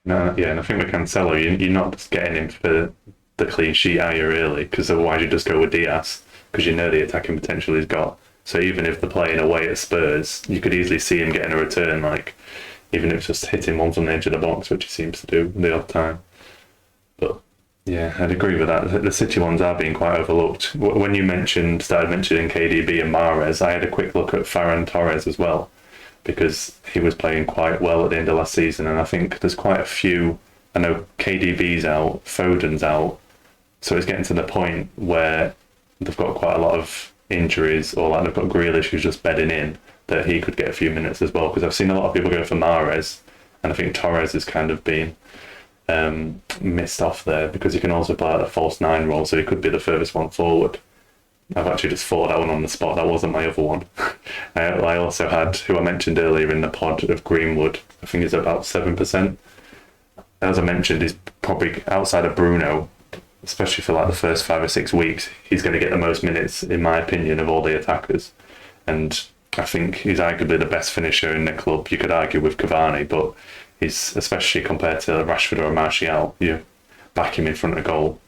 No, yeah, and I think with Cancelo, you're not just getting him for the clean sheet, are you, really? Because otherwise you just go with Diaz, because you know the attacking potential he's got. So even if they're playing away at Spurs, you could easily see him getting a return, like, even if it's just hitting one from the edge of the box, which he seems to do the odd time. But yeah, I'd agree with that. The City ones are being quite overlooked. When you started mentioning KDB and Mahrez, I had a quick look at Ferran Torres as well, because he was playing quite well at the end of last season, and I think there's quite a few. I know KDB's out, Foden's out, so it's getting to the point where they've got quite a lot of injuries, or like they've got Grealish who's just bedding in, that he could get a few minutes as well, because I've seen a lot of people go for Mahrez, and I think Torres has kind of been missed off there, because he can also play at a false nine role, so he could be the furthest one forward. I've actually just thought that one on the spot. That wasn't my other one. I also had, who I mentioned earlier in the pod, of Greenwood. I think he's about 7%. As I mentioned, he's probably, outside of Bruno, especially for like the first 5 or 6 weeks, he's going to get the most minutes, in my opinion, of all the attackers. And I think he's arguably the best finisher in the club. You could argue with Cavani, but he's, especially compared to Rashford or Martial, you back him in front of goal.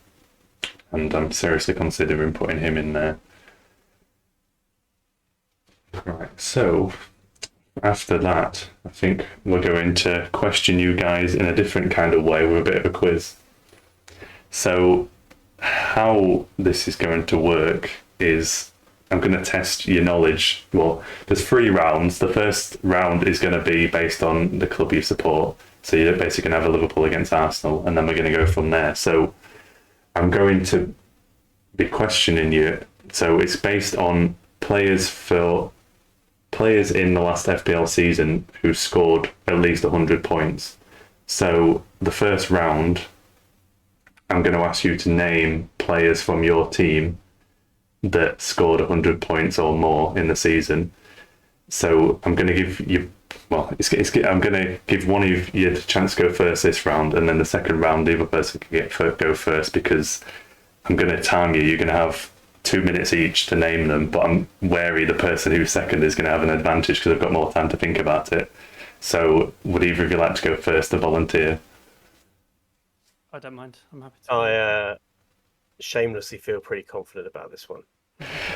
And I'm seriously considering putting him in there. Right, so after that, I think we're going to question you guys in a different kind of way with a bit of a quiz. So how this is going to work is I'm going to test your knowledge. Well, there's 3 rounds. The first round is going to be based on the club you support. So you're basically going to have a Liverpool against Arsenal, and then we're going to go from there. So I'm going to be questioning you. So it's based on players in the last FPL season who scored at least 100 points. So the first round, I'm going to ask you to name players from your team that scored 100 points or more in the season. So I'm going to give you, well, I'm going to give one of you the chance to go first this round, and then the second round, the other person can go first, because I'm going to time you. You're going to have 2 minutes each to name them, but I'm wary the person who's second is going to have an advantage because I've got more time to think about it. So would either of you like to go first to volunteer? I don't mind. I'm happy to. I shamelessly feel pretty confident about this one.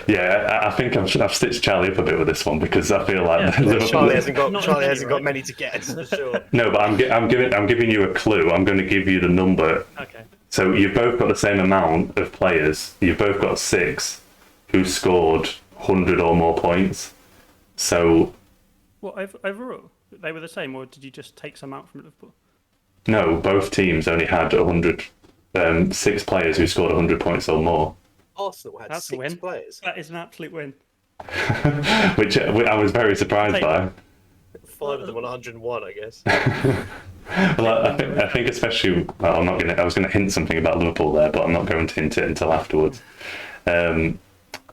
Yeah, I think I've stitched Charlie up a bit with this one, because I feel like Charlie hasn't got many to get, for sure. No, but I'm giving you a clue. I'm going to give you the number. Okay. So you've both got the same amount of players. You've both got 6 who scored 100 or more points. So What, overall? They were the same, or did you just take some out from Liverpool? no, both teams only had 100. 6 players who scored 100 points or more. Arsenal had That's a 6 win. players. That is an absolute win. Which I was very surprised by. 5 of them on 101, I guess. Well, I think especially, well, I was going to hint something about Liverpool there, but I'm not going to hint it until afterwards.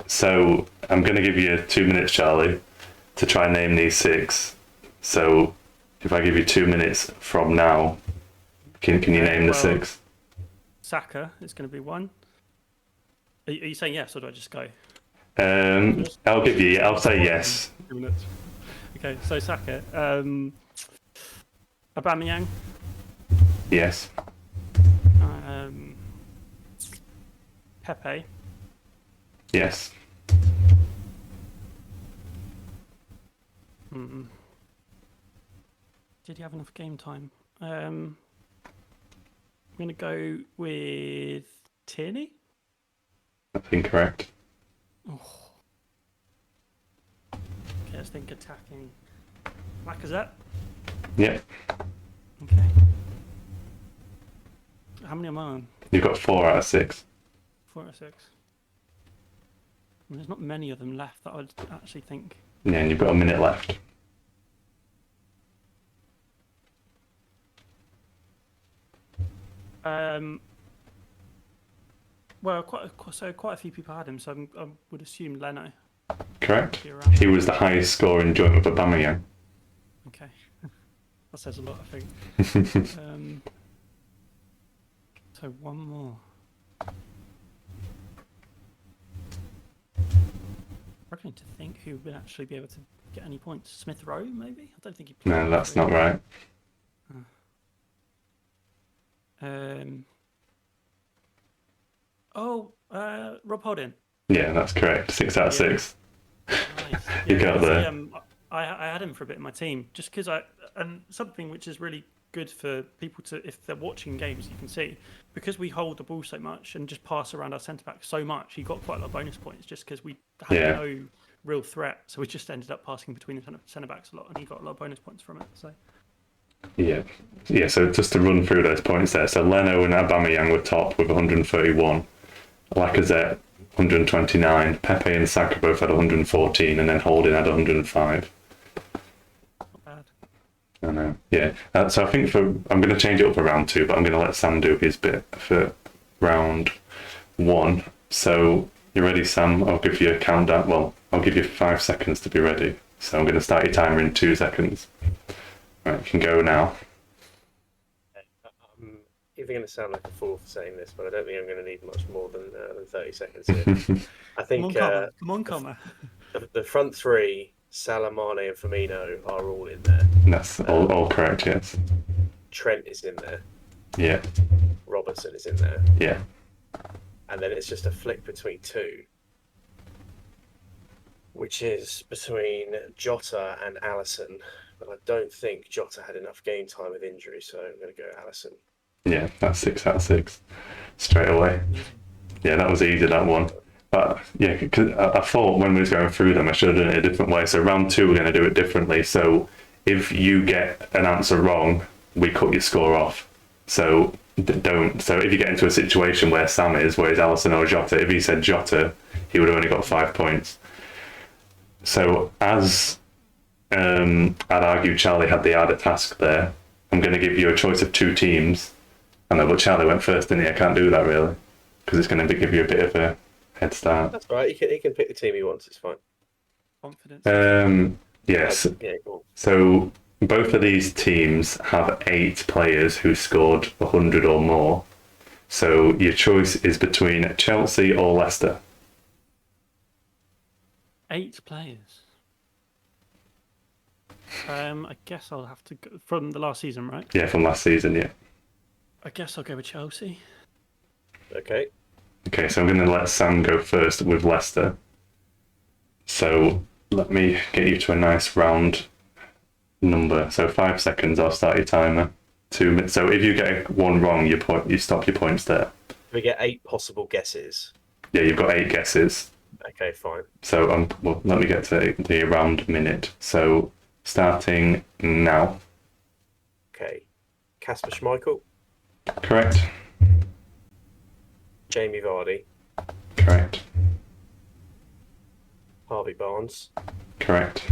So I'm going to give you 2 minutes, Charlie, to try and name these 6. So if I give you 2 minutes from now, can you name the 6? Saka is going to be 1. Are you saying yes, or do I just go? I'll say yes. 2 minutes. Okay, so Saka. Aubameyang. Yes. Pepe. Yes. Did he have enough game time? I'm going to go with Tierney. That's incorrect. Okay, let's think attacking. Lacazette. Yep. Okay. How many am I on? You've got 4 out of 6. 4 out of 6. There's not many of them left that I'd actually think. Yeah, and you've got a minute left. Well, quite a few people had him, so I would assume Leno. Correct. He was the highest scoring joint with Aubameyang. Okay, that says a lot, I think. So one more. Struggling to think who would actually be able to get any points. Smith Rowe, maybe? I don't think he played. No, that's not right. Rob Holding. Yeah, that's correct. 6 out of 6. Nice. You got there. I had him for a bit in my team just because and something which is really good for people to, if they're watching games, you can see, because we hold the ball so much and just pass around our centre back so much, he got quite a lot of bonus points just because we had no real threat, so we just ended up passing between the centre backs a lot, and he got a lot of bonus points from it. So yeah. So just to run through those points there. So Leno and Aubameyang were top with 131. Lacazette 129. Pepe and Saka both had 114, and then Holding had 105. not bad. I know. Yeah. So I think I'm going to change it up for round 2, but I'm going to let Sam do his bit for round 1. So you ready, Sam? I'll give you a countdown. Well, I'll give you 5 seconds to be ready. So I'm going to start your timer in 2 seconds. Right, you can go now. I'm either going to sound like a fool for saying this, but I don't think I'm going to need much more than 30 seconds here. I think Come on, Connor. The front 3, Salah, Mane and Firmino, are all in there. That's all correct, yes. Trent is in there. Yeah. Robertson is in there. Yeah. And then it's just a flick between 2, which is between Jota and Alisson. But I don't think Jota had enough game time with injury, so I'm going to go Alisson. Yeah, that's 6 out of 6. Straight away. Yeah, that was easy, that one. Yeah, because I thought when we was going through them, I should have done it a different way. So round 2, we're going to do it differently. So if you get an answer wrong, we cut your score off. So don't. So if you get into a situation where Sam is, where it's Alisson or Jota, if he said Jota, he would have only got 5 points. So as I'd argue Charlie had the harder task there, I'm going to give you a choice of 2 teams. I know, but Charlie went first, didn't he? I can't do that really, because it's going to give you a bit of a head start. That's right. He can pick the team he wants. It's fine. Confidence. Yes. Yeah, cool. So both of these teams have 8 players who scored 100 or more. So your choice is between Chelsea or Leicester. 8 players. I guess I'll have to go from the last season, right? Yeah, from last season, yeah. I guess I'll go with Chelsea. Okay. Okay, so I'm going to let Sam go first with Leicester. So let me get you to a nice round number. So 5 seconds, I'll start your timer. 2 minutes. So if you get one wrong, you stop your points there. We get 8 possible guesses. Yeah, you've got 8 guesses. Okay, fine. So well, let me get to the round minute. So starting now. Okay. Kasper Schmeichel, Correct. Jamie Vardy, Correct. Harvey Barnes, Correct.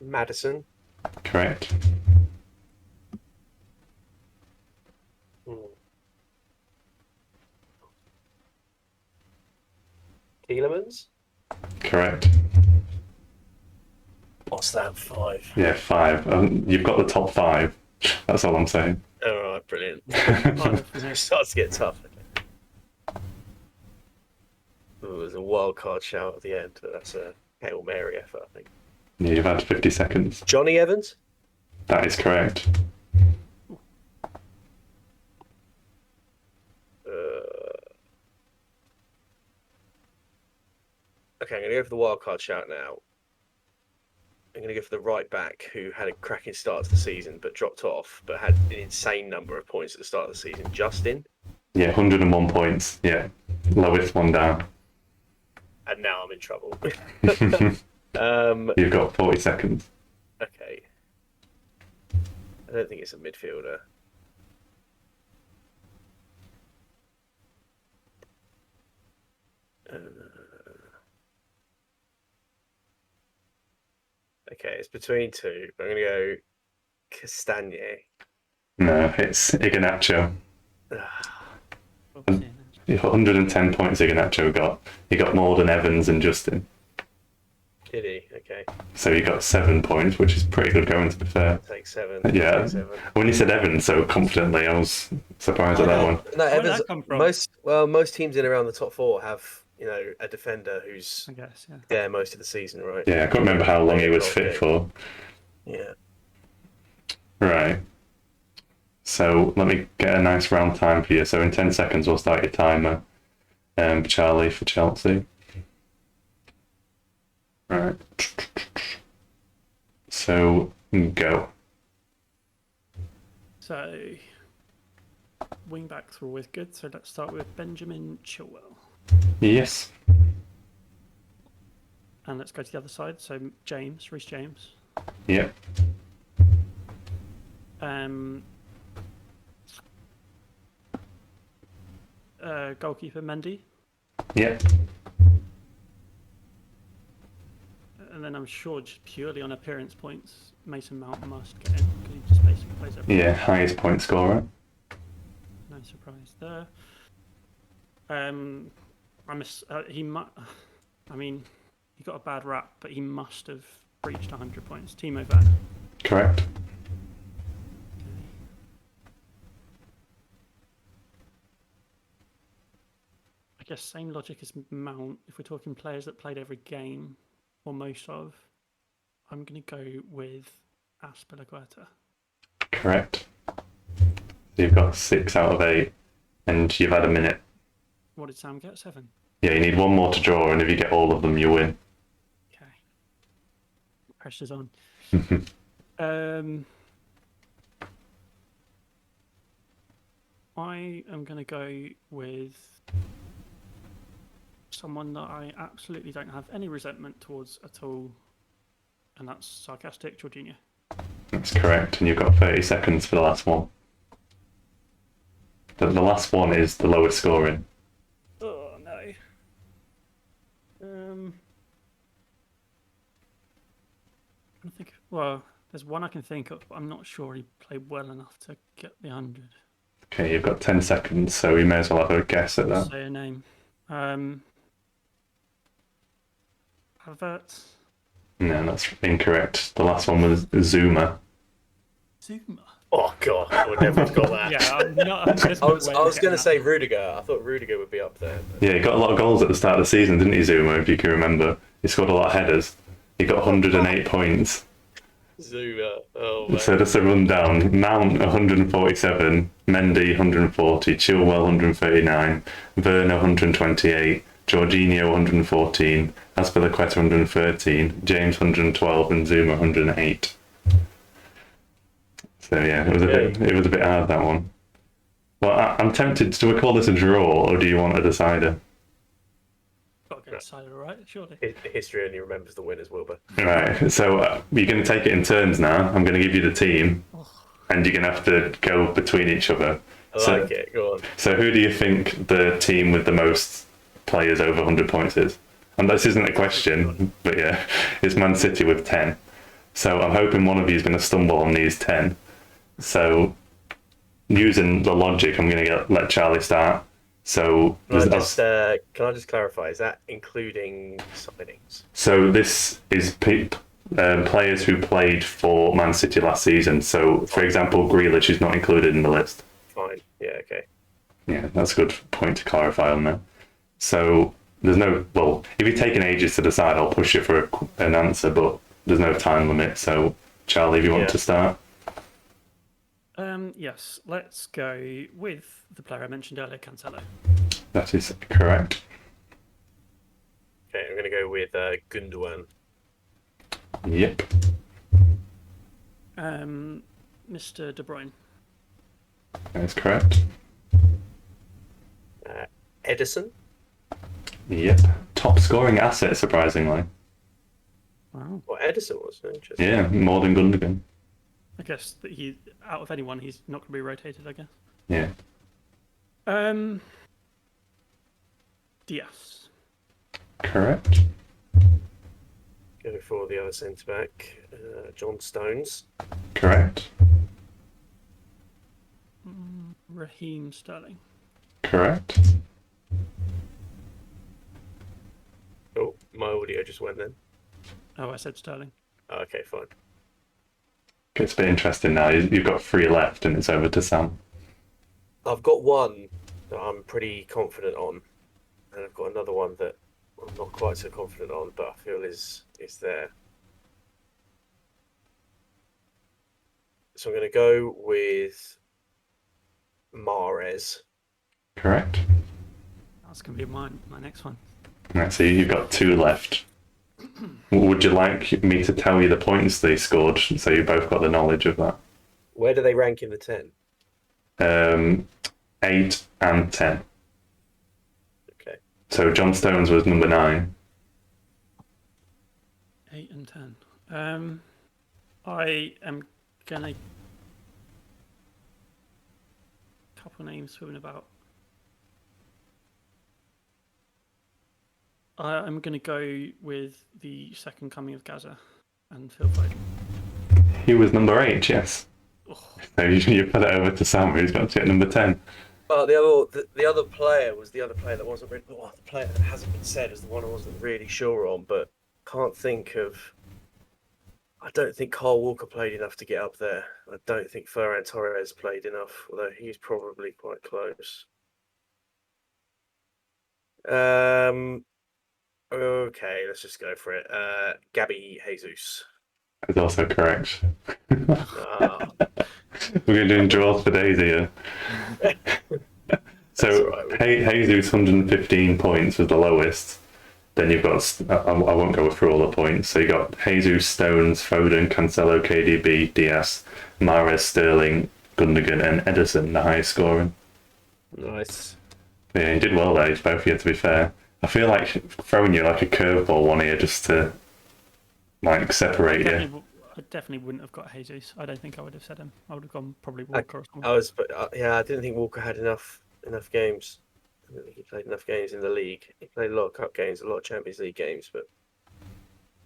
Maddison, Correct. Tielemans. Correct. What's that? 5. Yeah, 5. You've got the top 5. That's all I'm saying. All right, brilliant. It starts to get tough. Okay. Ooh, there's a wild card shout at the end, but that's a Hail Mary effort, I think. Yeah, you've had 50 seconds. Johnny Evans. That is correct. Okay, I'm going to go for the wild card shout now. I'm going to go for the right back who had a cracking start to the season but dropped off, but had an insane number of points at the start of the season. Justin. Yeah, 101 points. Yeah, lowest one down. And now I'm in trouble. You've got 40 seconds. Okay. I don't think it's a midfielder. Okay, it's between 2. But I'm going to go Castagne. No, it's Iheanacho. 110 points Iheanacho got. He got more than Evans and Justin. Did he? Okay. So he got 7 points, which is pretty good going, to be fair. Take 7. Yeah. Take 7. When you said Evans so confidently, I was surprised at that one. No, Where did Evans. that come from? Most teams in around the top 4 have, a defender who's I guess, yeah. there most of the season, right? Yeah, I can't remember how long he was fit for. Yeah. Right. So let me get a nice round time for you. So in 10 seconds, we'll start your timer. Charlie for Chelsea. Right. So go. So, wing backs were always good. So let's start with Benjamin Chilwell. Yes. And let's go to the other side. So Reece James. Yep. Goalkeeper Mendy. Yep. And then I'm sure just purely on appearance points, Mason Mount must get in because he just basically plays every. Yeah, highest point scorer. No surprise there. He got a bad rap, but he must have reached 100 points. Timo Werner. Correct. I guess same logic as Mount. If we're talking players that played every game, or most of, I'm going to go with Aspilicueta. Correct. So you've got 6 out of 8, and you've had a minute. What did Sam get? 7? Yeah, you need one more to draw, and if you get all of them, you win. Okay. Pressure's on. I am going to go with someone that I absolutely don't have any resentment towards at all, and that's sarcastic Jorginho. That's correct, and you've got 30 seconds for the last one. The last one is the lowest scoring. Oh no. I think. Well, there's one I can think of, but I'm not sure he played well enough to get the 100. Okay, you've got 10 seconds, so we may as well have a guess at that. Say a name. Havertz. No, that's incorrect. The last one was Zuma. Zuma. Oh god, I would never have got that. Yeah, I'm not, I was going to say Rudiger. I thought Rudiger would be up there. Yeah, he got a lot of goals at the start of the season, didn't he, Zuma, if you can remember? He scored a lot of headers. He got 108 points. Zuma. Oh man. So just to run down, Mount 147, Mendy 140, Chilwell 139, Werner 128, Jorginho 114, Azpilicueta 113, James 112, and Zuma 108. So yeah, it was a bit hard, that one. Well, I'm tempted. Do we call this a draw, or do you want a decider? Got to get decided, all right? Surely. History only remembers the winners, Wilbur. Right. So you're going to take it in turns now. I'm going to give you the team, and you're going to have to go between each other. I like it. Go on. So who do you think the team with the most players over 100 points is? And this isn't a question, but yeah, it's Man City with 10. So I'm hoping one of you is going to stumble on these 10. So using the logic, I'm going to let Charlie start. So can I just clarify? Is that including signings? So this is players who played for Man City last season. So, for example, Grealish is not included in the list. Fine. Yeah. Okay. Yeah, that's a good point to clarify on that. So there's no, well, if you're taking ages to decide, I'll push it for an answer, but there's no time limit. So, Charlie, if you want to start. Yes, let's go with the player I mentioned earlier, Cancelo. That is correct. Okay, I'm going to go with Gundogan. Yep. Mr. De Bruyne. That's correct. Edison. Yep. Top scoring asset, surprisingly. Wow. Well, Edison was interesting. Yeah, more than Gundogan. I guess that he, out of anyone, he's not going to be rotated, I guess. Yeah. Diaz. Correct. Go for the other centre back, John Stones. Correct. Raheem Sterling. Correct. Oh, my audio just went then. Oh, I said Sterling. Oh, okay, fine. It's a bit interesting now. You've got 3 left, and it's over to Sam. I've got one that I'm pretty confident on, and I've got another one that I'm not quite so confident on, but I feel is there. So I'm going to go with Mahrez. Correct. That's going to be my next one. Right, so you've got 2 left. Would you like me to tell you the points they scored, so you both got the knowledge of that? Where do they rank in the 10? 8 and 10. Okay. So John Stones was number 9. 8 and 10. I am gonna couple names swimming about. I'm gonna go with the second coming of Gaza and Phil Foden. He was number 8, yes. Oh. So you put it over to Sam, who's got to get number 10. Well, the other player was the other player that wasn't really. Well, the player that hasn't been said is the one I wasn't really sure on, but can't think of. I don't think Kyle Walker played enough to get up there. I don't think Ferran Torres played enough, although he's probably quite close. Okay, let's just go for it. Gabby Jesus. That's also correct. Ah. We're doing draws for days here. So right. Jesus 115 points was the lowest. Then you've got, I won't go through all the points. So you got Jesus, Stones, Foden, Cancelo, KDB, Diaz, Mahrez, Sterling, Gundogan, and Edison, the highest scoring. Nice. Yeah, he did well there. He's both here, to be fair. I feel like throwing you like a curveball one here just to like separate you. I definitely wouldn't have got Jesus. I don't think I would have said him. I would have gone probably Walker or something. I didn't think Walker had enough games. I don't think he played enough games in the league. He played a lot of cup games, a lot of Champions League games, but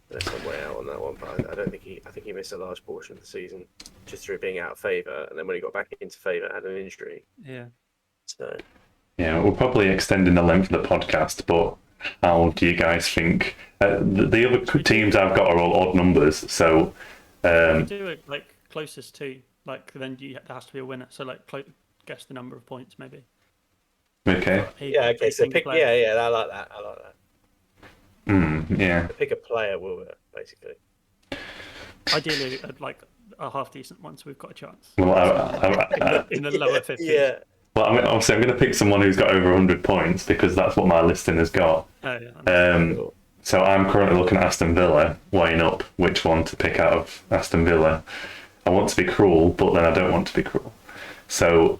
there's some way out on that one. But I don't think I think he missed a large portion of the season just through being out of favour, and then when he got back into favour, had an injury. Yeah. So. Yeah, we're probably extending the length of the podcast, but how do you guys think? The other teams I've got are all odd numbers, so. Do it like closest to, like, then there has to be a winner. So like, guess the number of points maybe. Okay. Yeah. Okay. So pick. Yeah. I like that. Yeah. Pick a player, will it? Basically. Ideally, like a half decent one, so we've got a chance. Well, in the lower 50s. Yeah. Well, I'm going to pick someone who's got over 100 points because that's what my listing has got. Oh, yeah. So I'm currently looking at Aston Villa, weighing up which one to pick out of Aston Villa. I want to be cruel, but then I don't want to be cruel. So,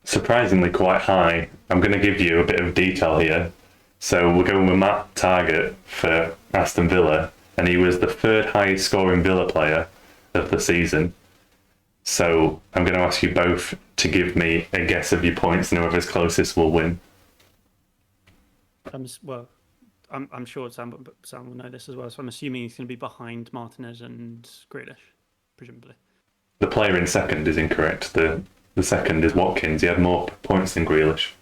surprisingly quite high. I'm going to give you a bit of detail here. So we're going with Matt Target for Aston Villa, and he was the third highest scoring Villa player of the season. So I'm going to ask you both to give me a guess of your points, and whoever's closest will win. I'm sure Sam will know this as well. So I'm assuming he's going to be behind Martinez and Grealish, presumably. The player in second is incorrect. The second is Watkins. He had more points than Grealish.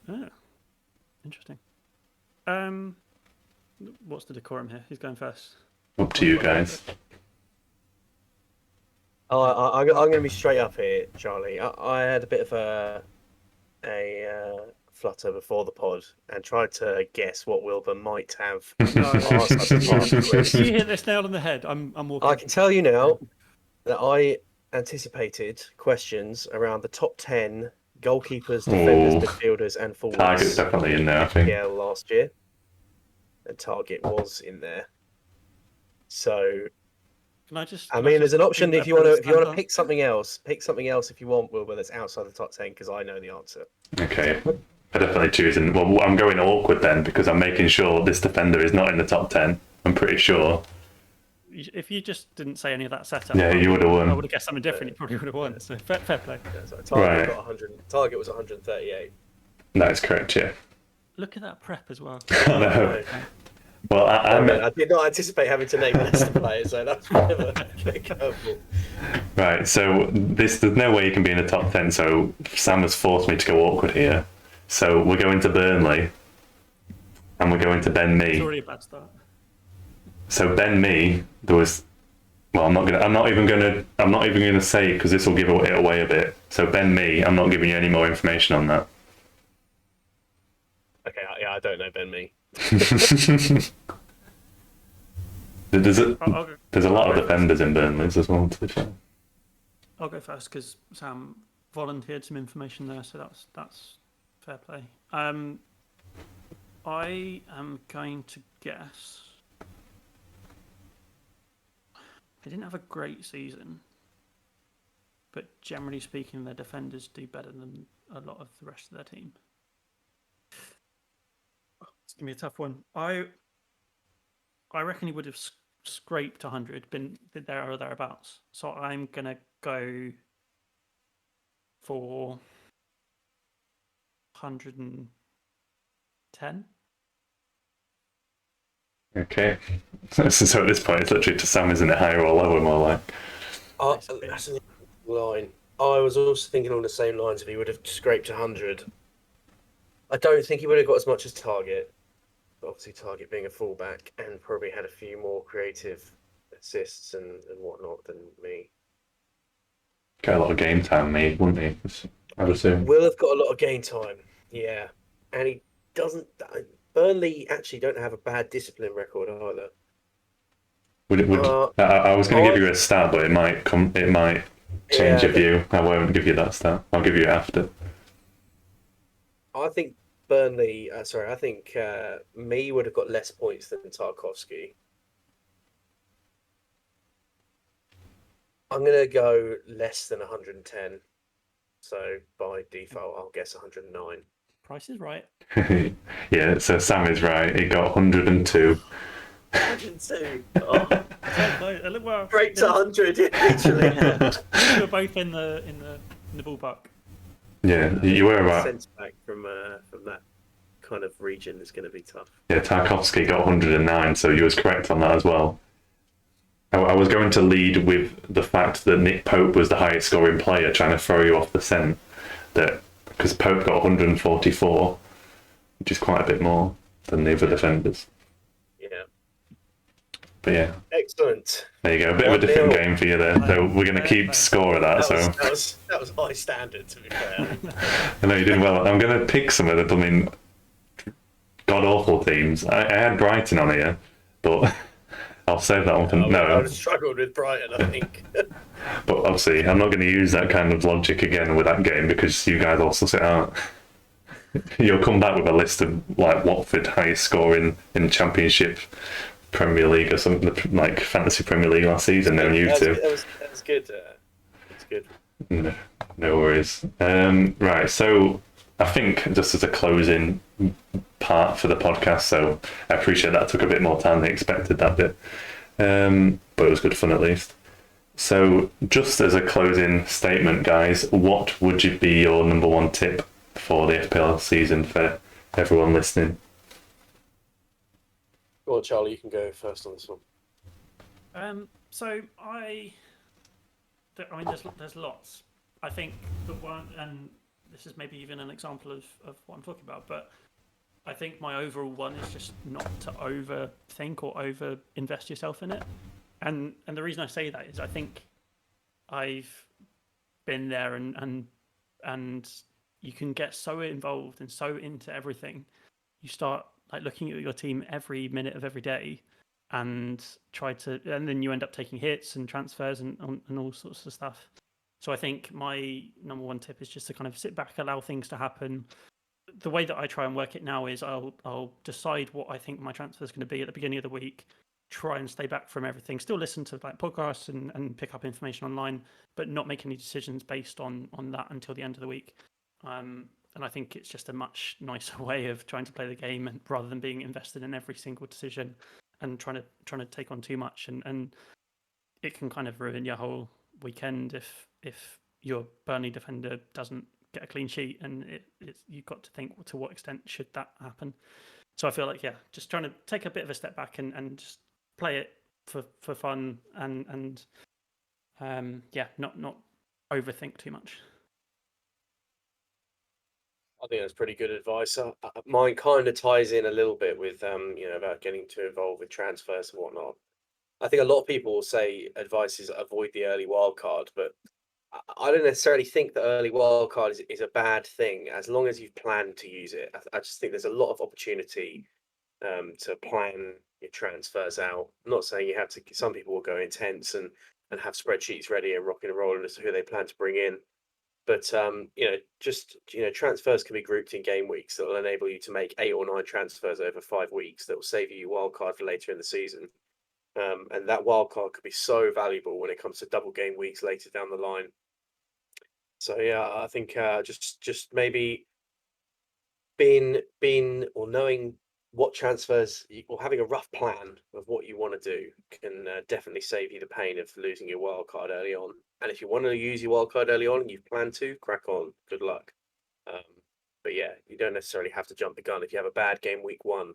Oh, interesting. What's the decorum here? Who's going first? Up to you guys. I'm going to be straight up here, Charlie. I had a bit of a flutter before the pod and tried to guess what Wilbur might have. You hit this nail on the head. I'm walking. I can tell you now that I anticipated questions around the top 10 goalkeepers, defenders, midfielders, and forwards. Target's definitely in there, I think. Yeah, last year, and Target was in there. So. I mean, there's an option if you want to pick something else. Pick something else if you want, Wilbur, that's outside the top 10, because I know the answer. Okay, I'm definitely choosing. Well, I'm going awkward then because I'm making sure this defender is not in the top 10. I'm pretty sure. If you just didn't say any of that setup, yeah, you would have won. I would have guessed something different. You probably would have won. So fair play. Yeah, so Target got 100. Target was 138. That is correct. Yeah. Look at that prep as well. I know. Well, I did not anticipate having to name the Leicester players, so that's a bit of a curveball. Right, so there's no way you can be in the top 10, so Sam has forced me to go awkward here. So we're going to Burnley, and we're going to Ben Mee. It's already a bad start. So Ben Mee, there was. Well, I'm not even gonna say because this will give it away a bit. So Ben Mee, I'm not giving you any more information on that. Okay, yeah, I don't know Ben Mee. There's a lot of defenders in Burnley's as well, to be fair. I'll go first because Sam volunteered some information there, so that's fair play. I am going to guess. They didn't have a great season, but generally speaking, their defenders do better than a lot of the rest of their team. It's gonna be a tough one. I reckon he would have scraped 100, been there or thereabouts. So I'm gonna go for 110. Okay. So at this point, it's literally to Sam, isn't it? Higher or lower, more like. That's an line. I was also thinking on the same lines if he would have scraped 100. I don't think he would have got as much as Target. Obviously, Target being a fullback and probably had a few more creative assists and whatnot than me. Got a lot of game time, me, wouldn't he? I'd assume. Will have got a lot of game time, yeah. And he doesn't. Burnley actually don't have a bad discipline record either. I was going to give you a stat, but it might change your view. I won't give you that stat. I'll give you it after. I think Burnley. I think Mee would have got less points than Tarkowski. I'm going to go less than 110. So by default, I'll guess 109. Price is right. Yeah, so Sam is right. He got 102. 102. Oh, Well, straight to 100, literally. we were both in the ballpark. Yeah, you were right. Sense back from that kind of region is going to be tough. Yeah, Tarkovsky got 109, so you was correct on that as well. I was going to lead with the fact that Nick Pope was the highest scoring player, trying to throw you off the scent, that because Pope got 144, which is quite a bit more than the other defenders. Yeah. But yeah. Excellent. There you go, a bit of a different game for you there. So we're going to keep score of that. That was high standard, to be fair. I know you did well. I'm going to pick some of the god awful teams. I had Brighton on here, but I'll save that one for no. I would have struggled with Brighton, I think. But obviously, I'm not going to use that kind of logic again with that game because you guys also sit out. You'll come back with a list of like Watford highest scoring in the Championship, Premier League, or something like Fantasy Premier League last season. Then you two. That was good. That's good. No worries. Right, so I think just as a closing part for the podcast, so I appreciate that took a bit more time than expected, that bit, but it was good fun at least. So just as a closing statement, guys, what would be your number one tip for the FPL season for everyone listening? Go on, Charlie, you can go first on this one. So I mean, there's lots. I think the one, and this is maybe even an example of what I'm talking about, but I think my overall one is just not to overthink or over invest yourself in it. And the reason I say that is I think I've been there and you can get so involved and so into everything. You start like looking at your team every minute of every day and and then you end up taking hits and transfers and all sorts of stuff. So I think my number one tip is just to kind of sit back, allow things to happen. The way that I try and work it now is I'll decide what I think my transfer is going to be at the beginning of the week, try and stay back from everything, still listen to like podcasts and pick up information online, but not make any decisions based on that until the end of the week. And I think it's just a much nicer way of trying to play the game, and rather than being invested in every single decision and trying to take on too much, and it can kind of ruin your whole weekend if your Burnley defender doesn't get a clean sheet, and you've got to think to what extent should that happen. So I feel like just trying to take a bit of a step back and just play it for fun and not overthink too much. I think that's pretty good advice. Mine kind of ties in a little bit with about getting too involved with transfers and whatnot. I think a lot of people will say advice is avoid the early wild card, but I don't necessarily think the early wild card is a bad thing as long as you've planned to use it. I just think there's a lot of opportunity to plan your transfers out. I'm not saying you have to. Some people will go intense and have spreadsheets ready and rocking and rolling as to who they plan to bring in. But transfers can be grouped in game weeks that will enable you to make 8 or 9 transfers over 5 weeks that will save you your wild card for later in the season. And that wild card could be so valuable when it comes to double game weeks later down the line. So I think just maybe being or knowing what transfers or having a rough plan of what you want to do can definitely save you the pain of losing your wild card early on. And if you want to use your wild card early on and you've planned to, crack on. Good luck. But you don't necessarily have to jump the gun if you have a bad game week 1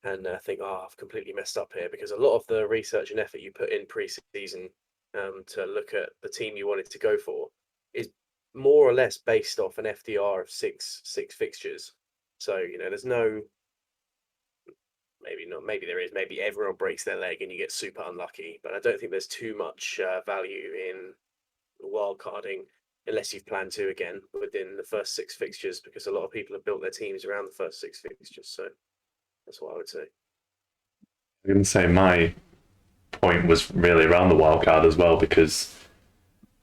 and think, I've completely messed up here, because a lot of the research and effort you put in pre-season to look at the team you wanted to go for is more or less based off an FDR of six fixtures. So, there's no, maybe not, maybe there is, maybe everyone breaks their leg and you get super unlucky, but I don't think there's too much value in wild carding unless you've planned to, again, within the first 6 fixtures, because a lot of people have built their teams around the first 6 fixtures. So that's what I would say. I'm going to say my point was really around the wild card as well, because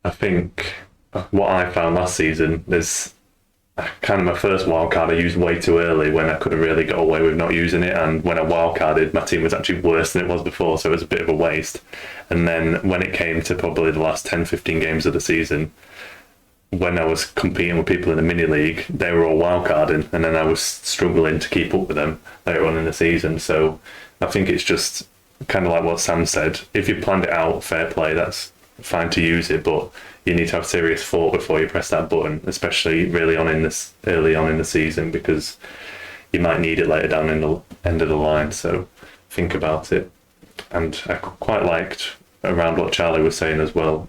I think what I found last season is kind of my first wild card I used way too early when I could have really got away with not using it, and when I wild carded, my team was actually worse than it was before, so it was a bit of a waste. And then when it came to probably the last 10-15 games of the season, when I was competing with people in the mini league, they were all wildcarding, and then I was struggling to keep up with them later on in the season. So I think it's just kind of like what Sam said. If you planned it out, fair play, that's fine to use it, but you need to have serious thought before you press that button, especially early on in the season, because you might need it later down in the end of the line. So think about it. And I quite liked around what Charlie was saying as well.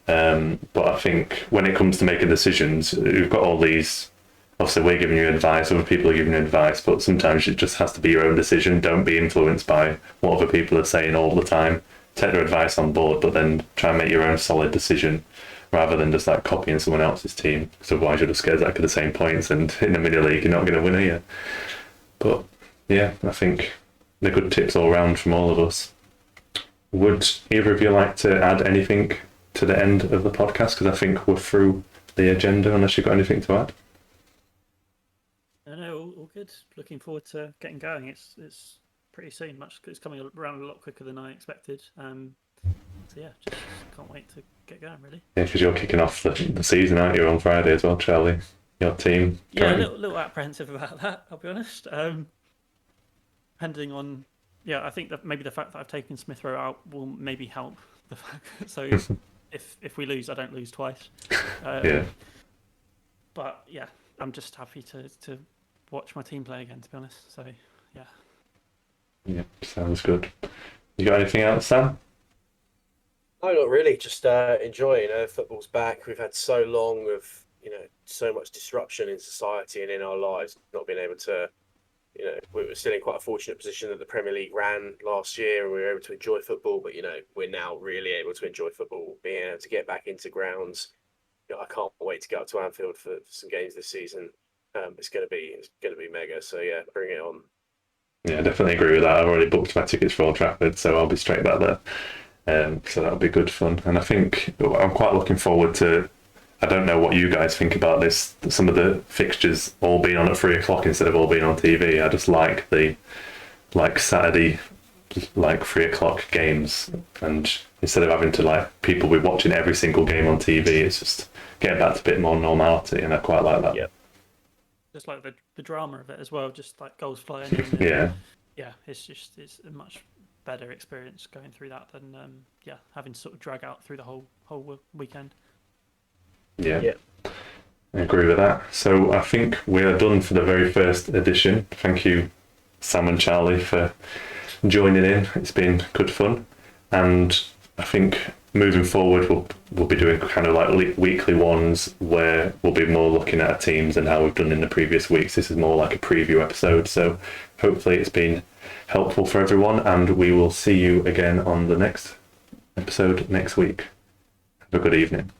But I think when it comes to making decisions, you've got all these, obviously we're giving you advice, other people are giving you advice, but sometimes it just has to be your own decision. Don't be influenced by what other people are saying all the time. Take their advice on board, but then try and make your own solid decision rather than just like copying someone else's team. Because otherwise you'll just get exactly the same points, and in the mini league you're not going to win, are you? But yeah, I think they're good tips all round from all of us. Would either of you like to add anything to the end of the podcast? Because I think we're through the agenda, unless you've got anything to add. No, all good. Looking forward to getting going. It's pretty soon. It's coming around a lot quicker than I expected. So yeah, just can't wait to get going, really. Yeah, because you're kicking off the season, aren't you, on Friday as well, Charlie? Your team. Yeah, a little apprehensive about that, I'll be honest. Depending on, I think that maybe the fact that I've taken Smith Rowe out will maybe help the fact. So if we lose, I don't lose twice. But yeah, I'm just happy to watch my team play again, to be honest. So yeah. Yeah, sounds good. You got anything else, Sam? No, not really. Just enjoying. Football's back. We've had so long of so much disruption in society and in our lives, not being able to. We were still in quite a fortunate position that the Premier League ran last year and we were able to enjoy football. But we're now really able to enjoy football, being able to get back into grounds. I can't wait to get up to Anfield for some games this season. It's going to be mega. So yeah, bring it on. Yeah, I definitely agree with that. I've already booked my tickets for Old Trafford, so I'll be straight back there. So that'll be good fun. And I think I'm quite looking forward to. I don't know what you guys think about this. Some of the fixtures all being on at 3:00 instead of all being on TV. I just like the Saturday 3:00 games, and instead of having to people be watching every single game on TV, it's just getting back to a bit more normality, and I quite like that. Yeah. Just like the drama of it as well, just like goals flying in. Yeah, it's a much better experience going through that than having to sort of drag out through the whole weekend. Yeah, I agree with that. So I think we are done for the very first edition. Thank you, Sam and Charlie, for joining in. It's been good fun, and I think moving forward we'll be doing kind of like weekly ones where we'll be more looking at our teams and how we've done in the previous weeks. This is more like a preview episode, so hopefully it's been helpful for everyone, and we will see you again on the next episode next week. Have a good evening.